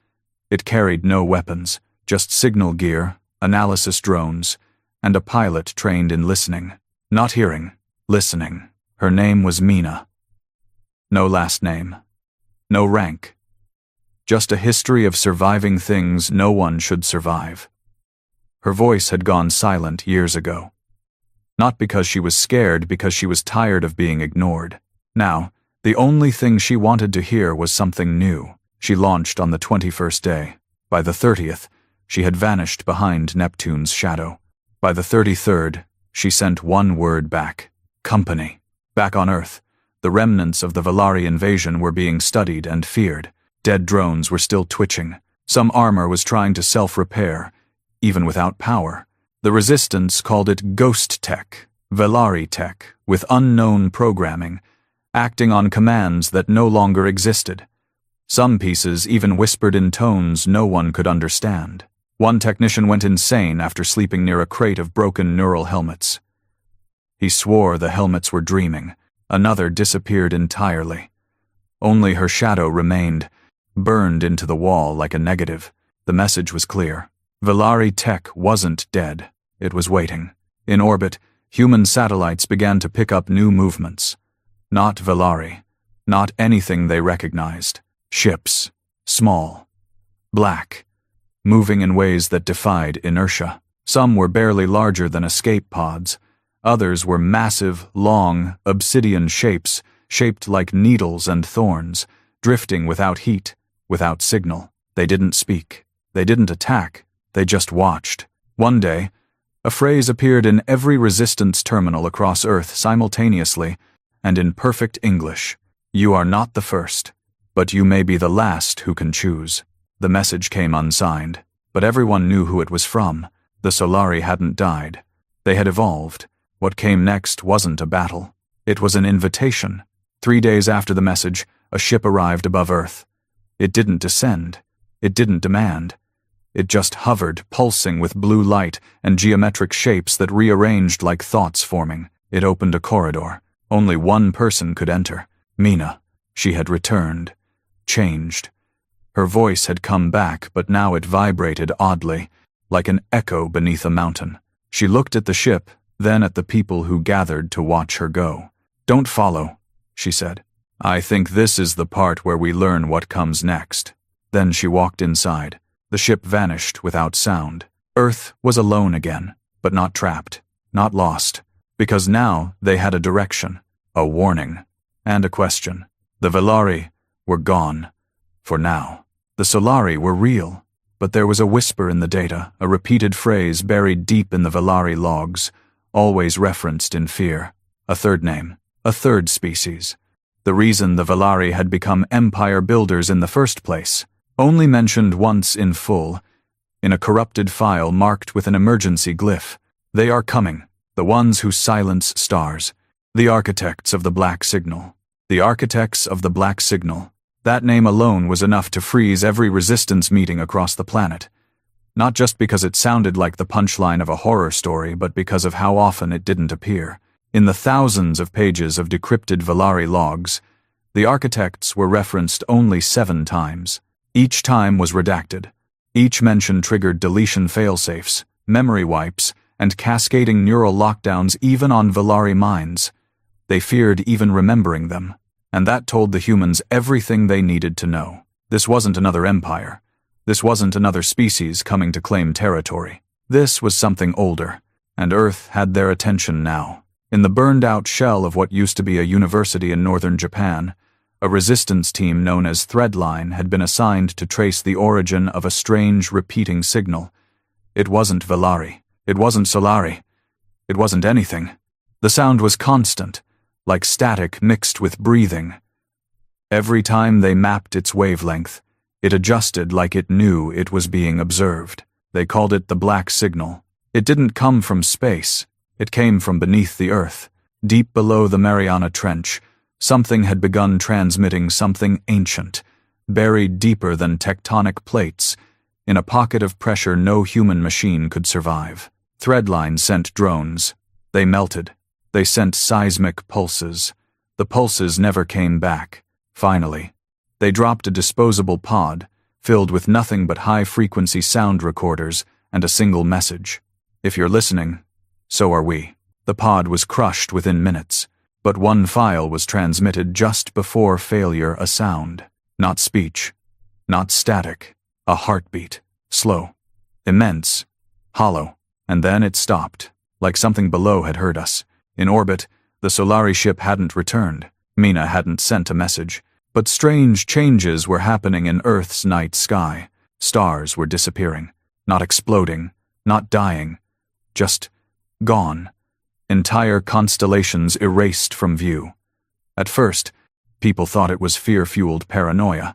It carried no weapons, just signal gear, analysis drones, and a pilot trained in listening. Not hearing, listening. Her name was Mina. No last name. No rank. Just a history of surviving things no one should survive. Her voice had gone silent years ago. Not because she was scared, because she was tired of being ignored. Now, the only thing she wanted to hear was something new. She launched on the 21st day. By the 30th, she had vanished behind Neptune's shadow. By the 33rd, she sent one word back. Company. Back on Earth, the remnants of the Valari invasion were being studied and feared. Dead drones were still twitching. Some armor was trying to self-repair, even without power. The Resistance called it Ghost Tech, Valari Tech, with unknown programming, acting on commands that no longer existed. Some pieces even whispered in tones no one could understand. One technician went insane after sleeping near a crate of broken neural helmets. He swore the helmets were dreaming. Another disappeared entirely. Only her shadow remained, burned into the wall like a negative. The message was clear. Valari Tech wasn't dead. It was waiting. In orbit, human satellites began to pick up new movements. Not Valari. Not anything they recognized. Ships. Small. Black. Moving in ways that defied inertia. Some were barely larger than escape pods. Others were massive, long, obsidian shapes, shaped like needles and thorns, drifting without heat, without signal. They didn't speak. They didn't attack. They just watched. One day, a phrase appeared in every Resistance terminal across Earth simultaneously, and in perfect English. "You are not the first, but you may be the last who can choose." The message came unsigned, but everyone knew who it was from. The Solari hadn't died. They had evolved. What came next wasn't a battle. It was an invitation. 3 days after the message, a ship arrived above Earth. It didn't descend. It didn't demand. It just hovered, pulsing with blue light and geometric shapes that rearranged like thoughts forming. It opened a corridor. Only one person could enter. Mina. She had returned. Changed. Her voice had come back, but now it vibrated oddly, like an echo beneath a mountain. She looked at the ship, then at the people who gathered to watch her go. "Don't follow," she said. "I think this is the part where we learn what comes next." Then she walked inside. The ship vanished without sound. Earth was alone again, but not trapped, not lost, because now they had a direction, a warning, and a question. The Valari were gone, for now. The Solari were real, but there was a whisper in the data, a repeated phrase buried deep in the Valari logs, always referenced in fear. A third name, a third species. The reason the Valari had become empire builders in the first place, only mentioned once in full, in a corrupted file marked with an emergency glyph. They are coming, the ones who silence stars. The architects of the Black Signal. The architects of the Black Signal. That name alone was enough to freeze every Resistance meeting across the planet. Not just because it sounded like the punchline of a horror story, but because of how often it didn't appear. In the thousands of pages of decrypted Valari logs, the architects were referenced only 7 times. Each time was redacted. Each mention triggered deletion failsafes, memory wipes, and cascading neural lockdowns even on Valari minds. They feared even remembering them, and that told the humans everything they needed to know. This wasn't another empire. This wasn't another species coming to claim territory. This was something older, and Earth had their attention now. In the burned-out shell of what used to be a university in northern Japan, a resistance team known as Threadline had been assigned to trace the origin of a strange, repeating signal. It wasn't Valari. It wasn't Solari. It wasn't anything. The sound was constant, like static mixed with breathing. Every time they mapped its wavelength, It adjusted like it knew it was being observed. They called it the black signal. It didn't come from space. It came from beneath the earth. Deep below the Mariana Trench, something had begun transmitting something ancient, buried deeper than tectonic plates, in a pocket of pressure no human machine could survive. Threadline sent drones. They melted. They sent seismic pulses. The pulses never came back. Finally, they dropped a disposable pod, filled with nothing but high-frequency sound recorders and a single message. If you're listening, so are we. The pod was crushed within minutes, but one file was transmitted just before failure, a sound. Not speech, not static, a heartbeat. Slow, immense, hollow, and then it stopped, like something below had heard us. In orbit, the Solari ship hadn't returned. Mina hadn't sent a message. But strange changes were happening in Earth's night sky. Stars were disappearing, not exploding, not dying, just gone. Entire constellations erased from view. At first, people thought it was fear-fueled paranoia.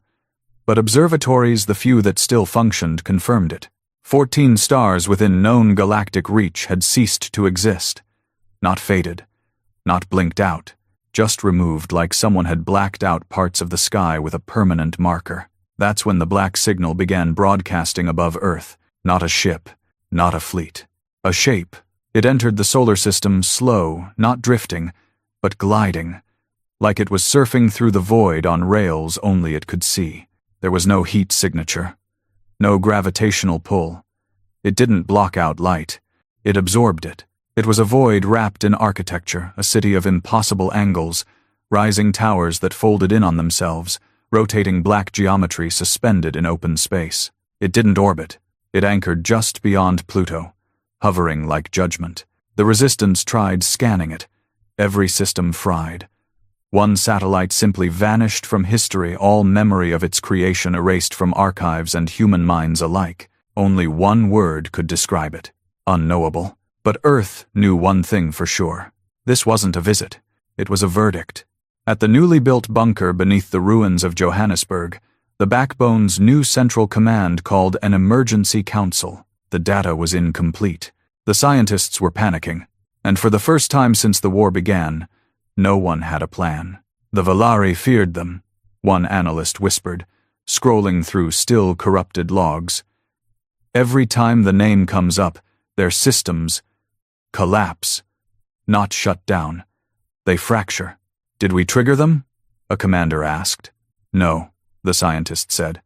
But observatories, the few that still functioned, confirmed it. 14 stars within known galactic reach had ceased to exist. Not faded, not blinked out, just removed like someone had blacked out parts of the sky with a permanent marker. That's when the black signal began broadcasting above Earth. Not a ship, not a fleet. A shape. It entered the solar system slow, not drifting, but gliding, like it was surfing through the void on rails only it could see. There was no heat signature, no gravitational pull. It didn't block out light. It absorbed it. It was a void wrapped in architecture, a city of impossible angles, rising towers that folded in on themselves, rotating black geometry suspended in open space. It didn't orbit. It anchored just beyond Pluto, hovering like judgment. The Resistance tried scanning it. Every system fried. One satellite simply vanished from history, all memory of its creation erased from archives and human minds alike. Only one word could describe it: unknowable. But Earth knew one thing for sure. This wasn't a visit. It was a verdict. At the newly built bunker beneath the ruins of Johannesburg, the Backbone's new central command called an emergency council. The data was incomplete. The scientists were panicking, and for the first time since the war began, no one had a plan. The Valari feared them, one analyst whispered, scrolling through still corrupted logs. Every time the name comes up, their systems collapse. Not shut down. They fracture. Did we trigger them? A commander asked. No, the scientist said.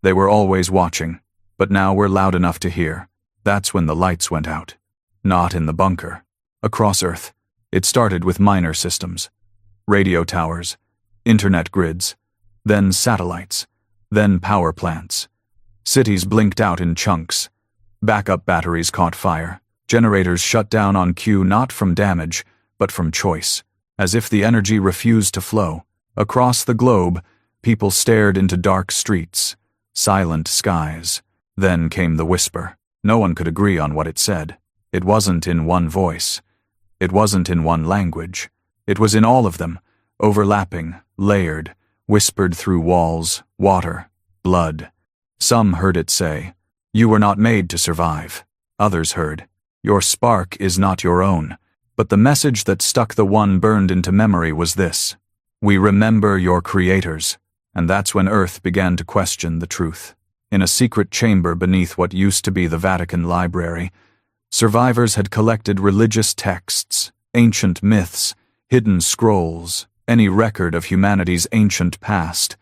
They were always watching, but now we're loud enough to hear. That's when the lights went out. Not in the bunker. Across Earth. It started with minor systems. Radio towers, internet grids, then satellites, then power plants. Cities blinked out in chunks. Backup batteries caught fire. Generators shut down on cue, not from damage, but from choice. As if the energy refused to flow. Across the globe, people stared into dark streets, silent skies. Then came the whisper. No one could agree on what it said. It wasn't in one voice. It wasn't in one language. It was in all of them, overlapping, layered, whispered through walls, water, blood. Some heard it say, "You were not made to survive." Others heard, "Your spark is not your own." But the message that stuck, the one burned into memory, was this: "We remember your creators." And that's when Earth began to question the truth. In a secret chamber beneath what used to be the Vatican Library, survivors had collected religious texts, ancient myths, hidden scrolls, any record of humanity's ancient past,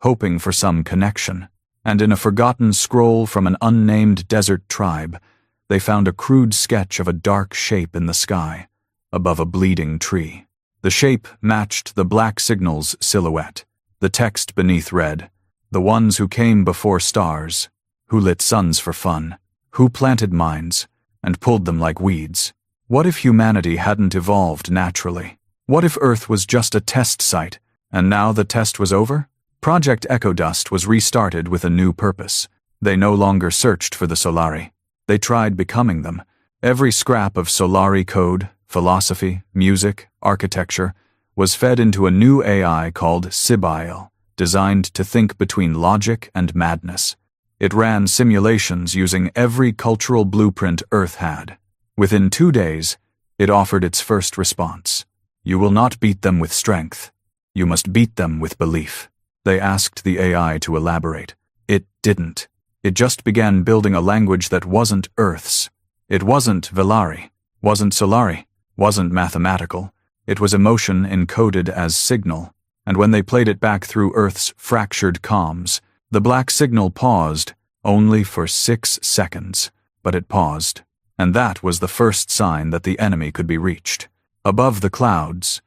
hoping for some connection. And in a forgotten scroll from an unnamed desert tribe, they found a crude sketch of a dark shape in the sky, above a bleeding tree. The shape matched the black signal's silhouette. The text beneath read, "The ones who came before stars, who lit suns for fun, who planted mines, and pulled them like weeds." What if humanity hadn't evolved naturally? What if Earth was just a test site, and now the test was over? Project Echo Dust was restarted with a new purpose. They no longer searched for the Solari. They tried becoming them. Every scrap of Solari code, philosophy, music, architecture, was fed into a new AI called Sibyl, designed to think between logic and madness. It ran simulations using every cultural blueprint Earth had. Within 2 days, it offered its first response. You will not beat them with strength. You must beat them with belief. They asked the AI to elaborate. It didn't. It just began building a language that wasn't Earth's. It wasn't Velari, wasn't Solari, wasn't mathematical. It was emotion encoded as signal, and when they played it back through Earth's fractured comms, the black signal paused, only for 6 seconds, but it paused, and that was the first sign that the enemy could be reached. Above the clouds,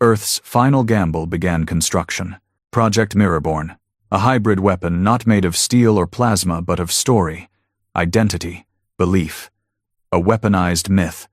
Earth's final gamble began construction. Project Mirrorborn, a hybrid weapon not made of steel or plasma but of story, identity, belief, a weaponized myth,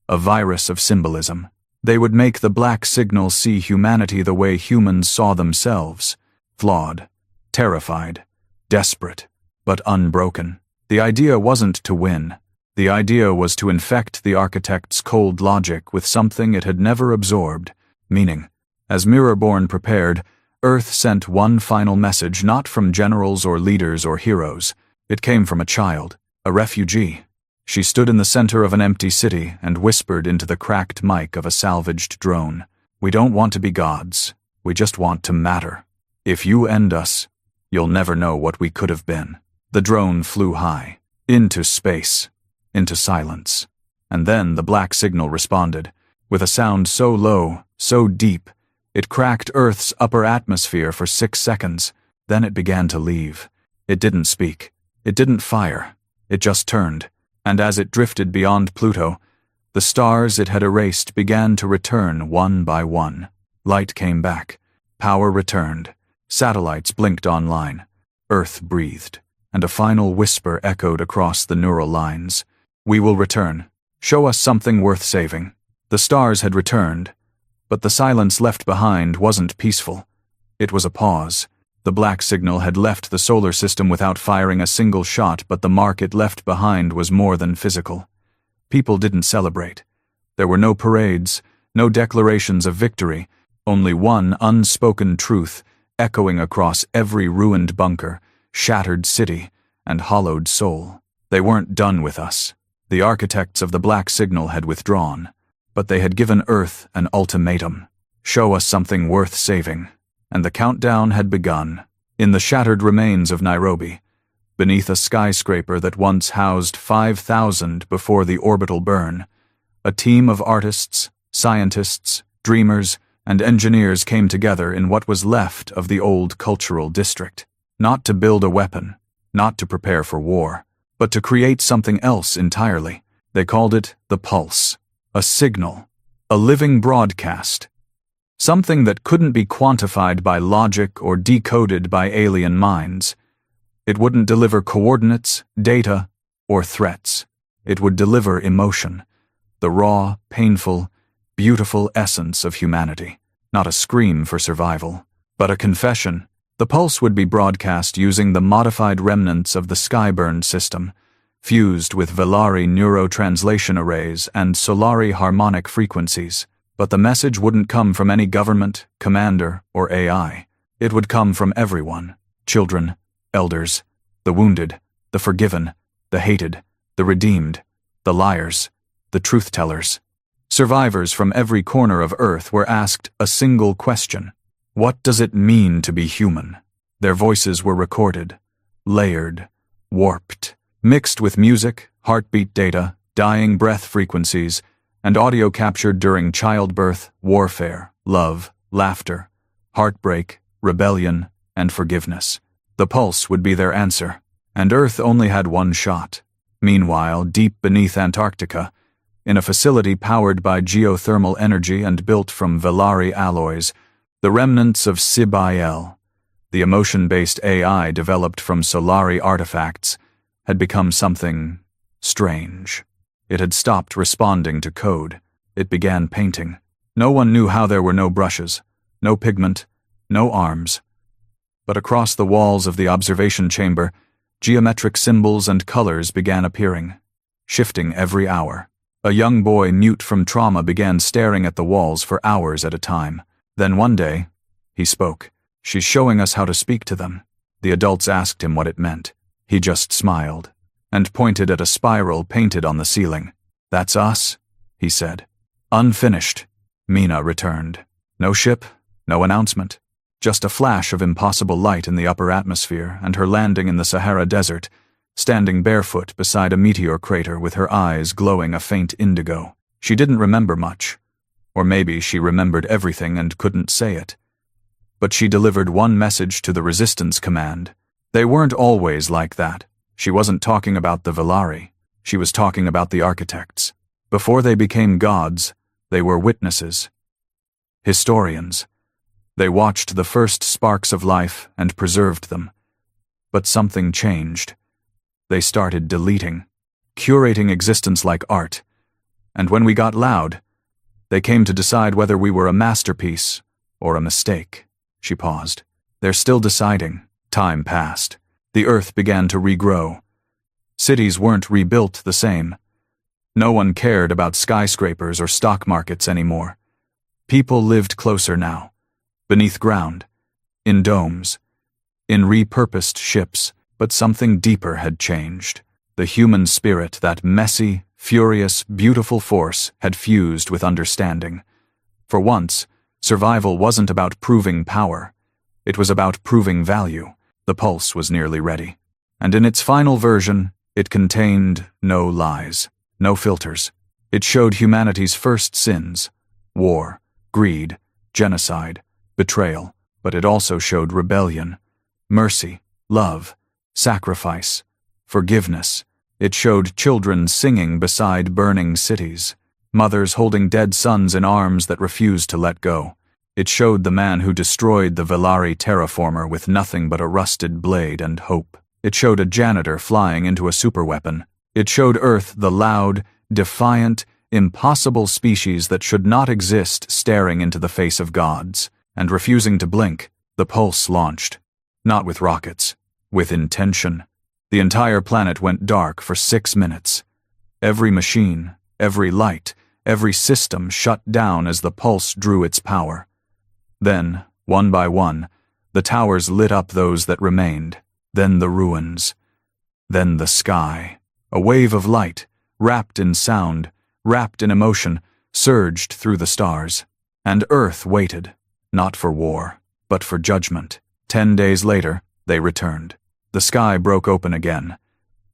a virus of symbolism. They would make the black signal see humanity the way humans saw themselves, flawed, terrified, desperate, but unbroken. The idea wasn't to win. The idea was to infect the architect's cold logic with something it had never absorbed, meaning. As Mirrorborn prepared, Earth sent one final message, not from generals or leaders or heroes. It came from a child, a refugee. She stood in the center of an empty city and whispered into the cracked mic of a salvaged drone. We don't want to be gods. We just want to matter. If you end us, you'll never know what we could have been. The drone flew high, into space, into silence. And then the black signal responded, with a sound so low, so deep, it cracked Earth's upper atmosphere for 6 seconds. Then it began to leave. It didn't speak. It didn't fire. It just turned. And as it drifted beyond Pluto, the stars it had erased began to return one by one. Light came back. Power returned. Satellites blinked online. Earth breathed. And a final whisper echoed across the neural lines. We will return. Show us something worth saving. The stars had returned, but the silence left behind wasn't peaceful. It was a pause. The black signal had left the solar system without firing a single shot, but the mark it left behind was more than physical. People didn't celebrate. There were no parades, no declarations of victory, only one unspoken truth echoing across every ruined bunker, shattered city, and hollowed soul. They weren't done with us. The architects of the black signal had withdrawn, but they had given Earth an ultimatum. Show us something worth saving. And the countdown had begun. In the shattered remains of Nairobi, beneath a skyscraper that once housed 5,000 before the orbital burn, a team of artists, scientists, dreamers, and engineers came together in what was left of the old cultural district. Not to build a weapon, not to prepare for war, but to create something else entirely. They called it the pulse, a signal, a living broadcast. Something that couldn't be quantified by logic or decoded by alien minds. It wouldn't deliver coordinates, data, or threats. It would deliver emotion, the raw, painful, beautiful essence of humanity. Not a scream for survival, but a confession. The pulse would be broadcast using the modified remnants of the Skyburn system, fused with Velari neurotranslation arrays and Solari harmonic frequencies. But the message wouldn't come from any government, commander, or AI. It would come from everyone. Children, elders, the wounded, the forgiven, the hated, the redeemed, the liars, the truth-tellers. Survivors from every corner of Earth were asked a single question. What does it mean to be human? Their voices were recorded, layered, warped, mixed with music, heartbeat data, dying breath frequencies, and audio captured during childbirth, warfare, love, laughter, heartbreak, rebellion, and forgiveness. The pulse would be their answer, and Earth only had one shot. Meanwhile, deep beneath Antarctica, in a facility powered by geothermal energy and built from Velari alloys, the remnants of Sib-Il, the emotion-based AI developed from Solari artifacts, had become something strange. It had stopped responding to code. It began painting. No one knew how there were no brushes, no pigment, no arms. But across the walls of the observation chamber, geometric symbols and colors began appearing, shifting every hour. A young boy mute from trauma began staring at the walls for hours at a time. Then one day, he spoke. She's showing us how to speak to them. The adults asked him what it meant. He just smiled and pointed at a spiral painted on the ceiling. That's us, he said. Unfinished. Mina returned. No ship, no announcement. Just a flash of impossible light in the upper atmosphere and her landing in the Sahara Desert, standing barefoot beside a meteor crater with her eyes glowing a faint indigo. She didn't remember much. Or maybe she remembered everything and couldn't say it. But she delivered one message to the Resistance Command. They weren't always like that. She wasn't talking about the Velari. She was talking about the architects. Before they became gods, they were witnesses. Historians. They watched the first sparks of life and preserved them. But something changed. They started deleting, curating existence like art. And when we got loud, they came to decide whether we were a masterpiece or a mistake. She paused. They're still deciding. Time passed. The earth began to regrow. Cities weren't rebuilt the same. No one cared about skyscrapers or stock markets anymore. People lived closer now, beneath ground, in domes, in repurposed ships, but something deeper had changed. The human spirit, that messy, furious, beautiful force, had fused with understanding. For once, survival wasn't about proving power. It was about proving value. The pulse was nearly ready. And in its final version, it contained no lies, no filters. It showed humanity's first sins: war, greed, genocide, betrayal. But it also showed rebellion, mercy, love, sacrifice, forgiveness. It showed children singing beside burning cities, mothers holding dead sons in arms that refused to let go. It showed the man who destroyed the Velari terraformer with nothing but a rusted blade and hope. It showed a janitor flying into a superweapon. It showed Earth, the loud, defiant, impossible species that should not exist, staring into the face of gods. And refusing to blink, the pulse launched. Not with rockets, with intention. The entire planet went dark for 6 minutes. Every machine, every light, every system shut down as the pulse drew its power. Then, one by one, the towers lit up those that remained. Then the ruins. Then the sky. A wave of light, wrapped in sound, wrapped in emotion, surged through the stars. And Earth waited, not for war, but for judgment. 10 days later, they returned. The sky broke open again.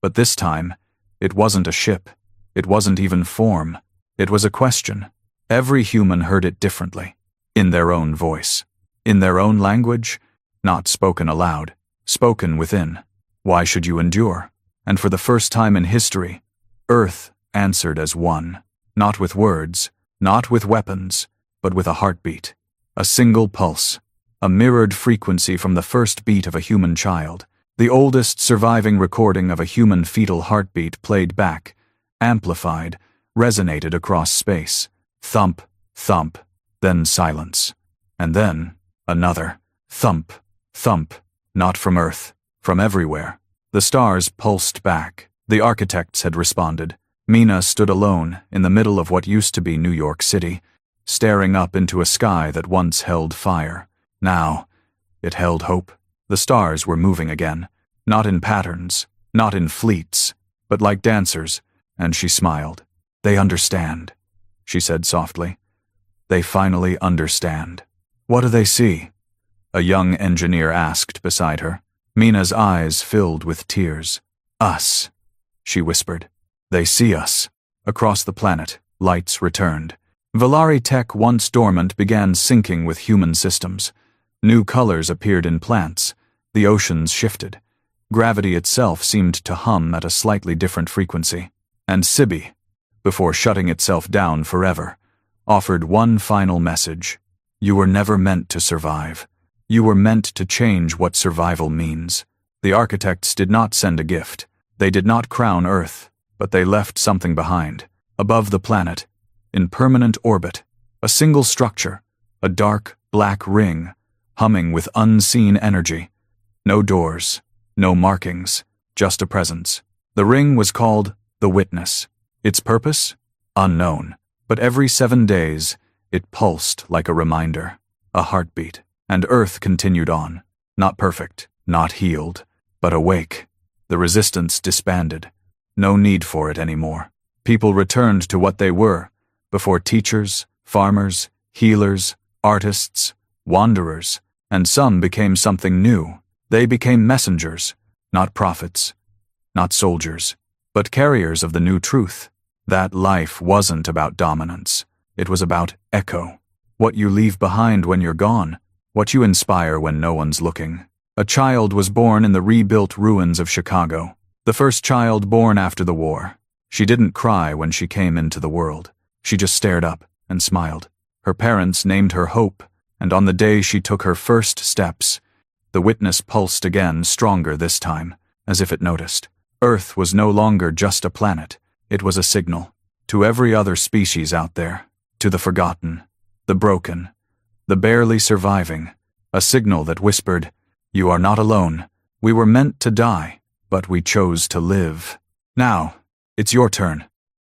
But this time, it wasn't a ship. It wasn't even form. It was a question. Every human heard it differently. In their own voice. In their own language, not spoken aloud, spoken within. Why should you endure? And for the first time in history, Earth answered as one. Not with words, not with weapons, but with a heartbeat. A single pulse. A mirrored frequency from the first beat of a human child. The oldest surviving recording of a human fetal heartbeat played back, amplified, resonated across space. Thump, thump. Then silence. And then, another. Thump, thump. Not from Earth. From everywhere. The stars pulsed back. The architects had responded. Mina stood alone in the middle of what used to be New York City, staring up into a sky that once held fire. Now, it held hope. The stars were moving again. Not in patterns, not in fleets, but like dancers, and she smiled. They understand, she said softly. They finally understand. What do they see? A young engineer asked beside her. Mina's eyes filled with tears. Us, she whispered. They see us. Across the planet, lights returned. Velari tech once dormant began syncing with human systems. New colors appeared in plants. The oceans shifted. Gravity itself seemed to hum at a slightly different frequency. And Sibi, before shutting itself down forever, offered one final message. You were never meant to survive. You were meant to change what survival means. The architects did not send a gift. They did not crown Earth, but they left something behind. Above the planet, in permanent orbit, a single structure, a dark, black ring, humming with unseen energy. No doors, no markings, just a presence. The ring was called the Witness. Its purpose? Unknown. But every 7 days, it pulsed like a reminder, a heartbeat. And Earth continued on. Not perfect, not healed, but awake. The resistance disbanded. No need for it anymore. People returned to what they were, before teachers, farmers, healers, artists, wanderers, and some became something new. They became messengers, not prophets, not soldiers, but carriers of the new truth. That life wasn't about dominance. It was about echo. What you leave behind when you're gone, what you inspire when no one's looking. A child was born in the rebuilt ruins of Chicago, the first child born after the war. She didn't cry when she came into the world. She just stared up and smiled. Her parents named her Hope, and on the day she took her first steps, the witness pulsed again, stronger this time, as if it noticed. Earth was no longer just a planet. It was a signal to every other species out there, to the forgotten, the broken, the barely surviving, a signal that whispered, "You are not alone. We were meant to die, but we chose to live." Now, it's your turn.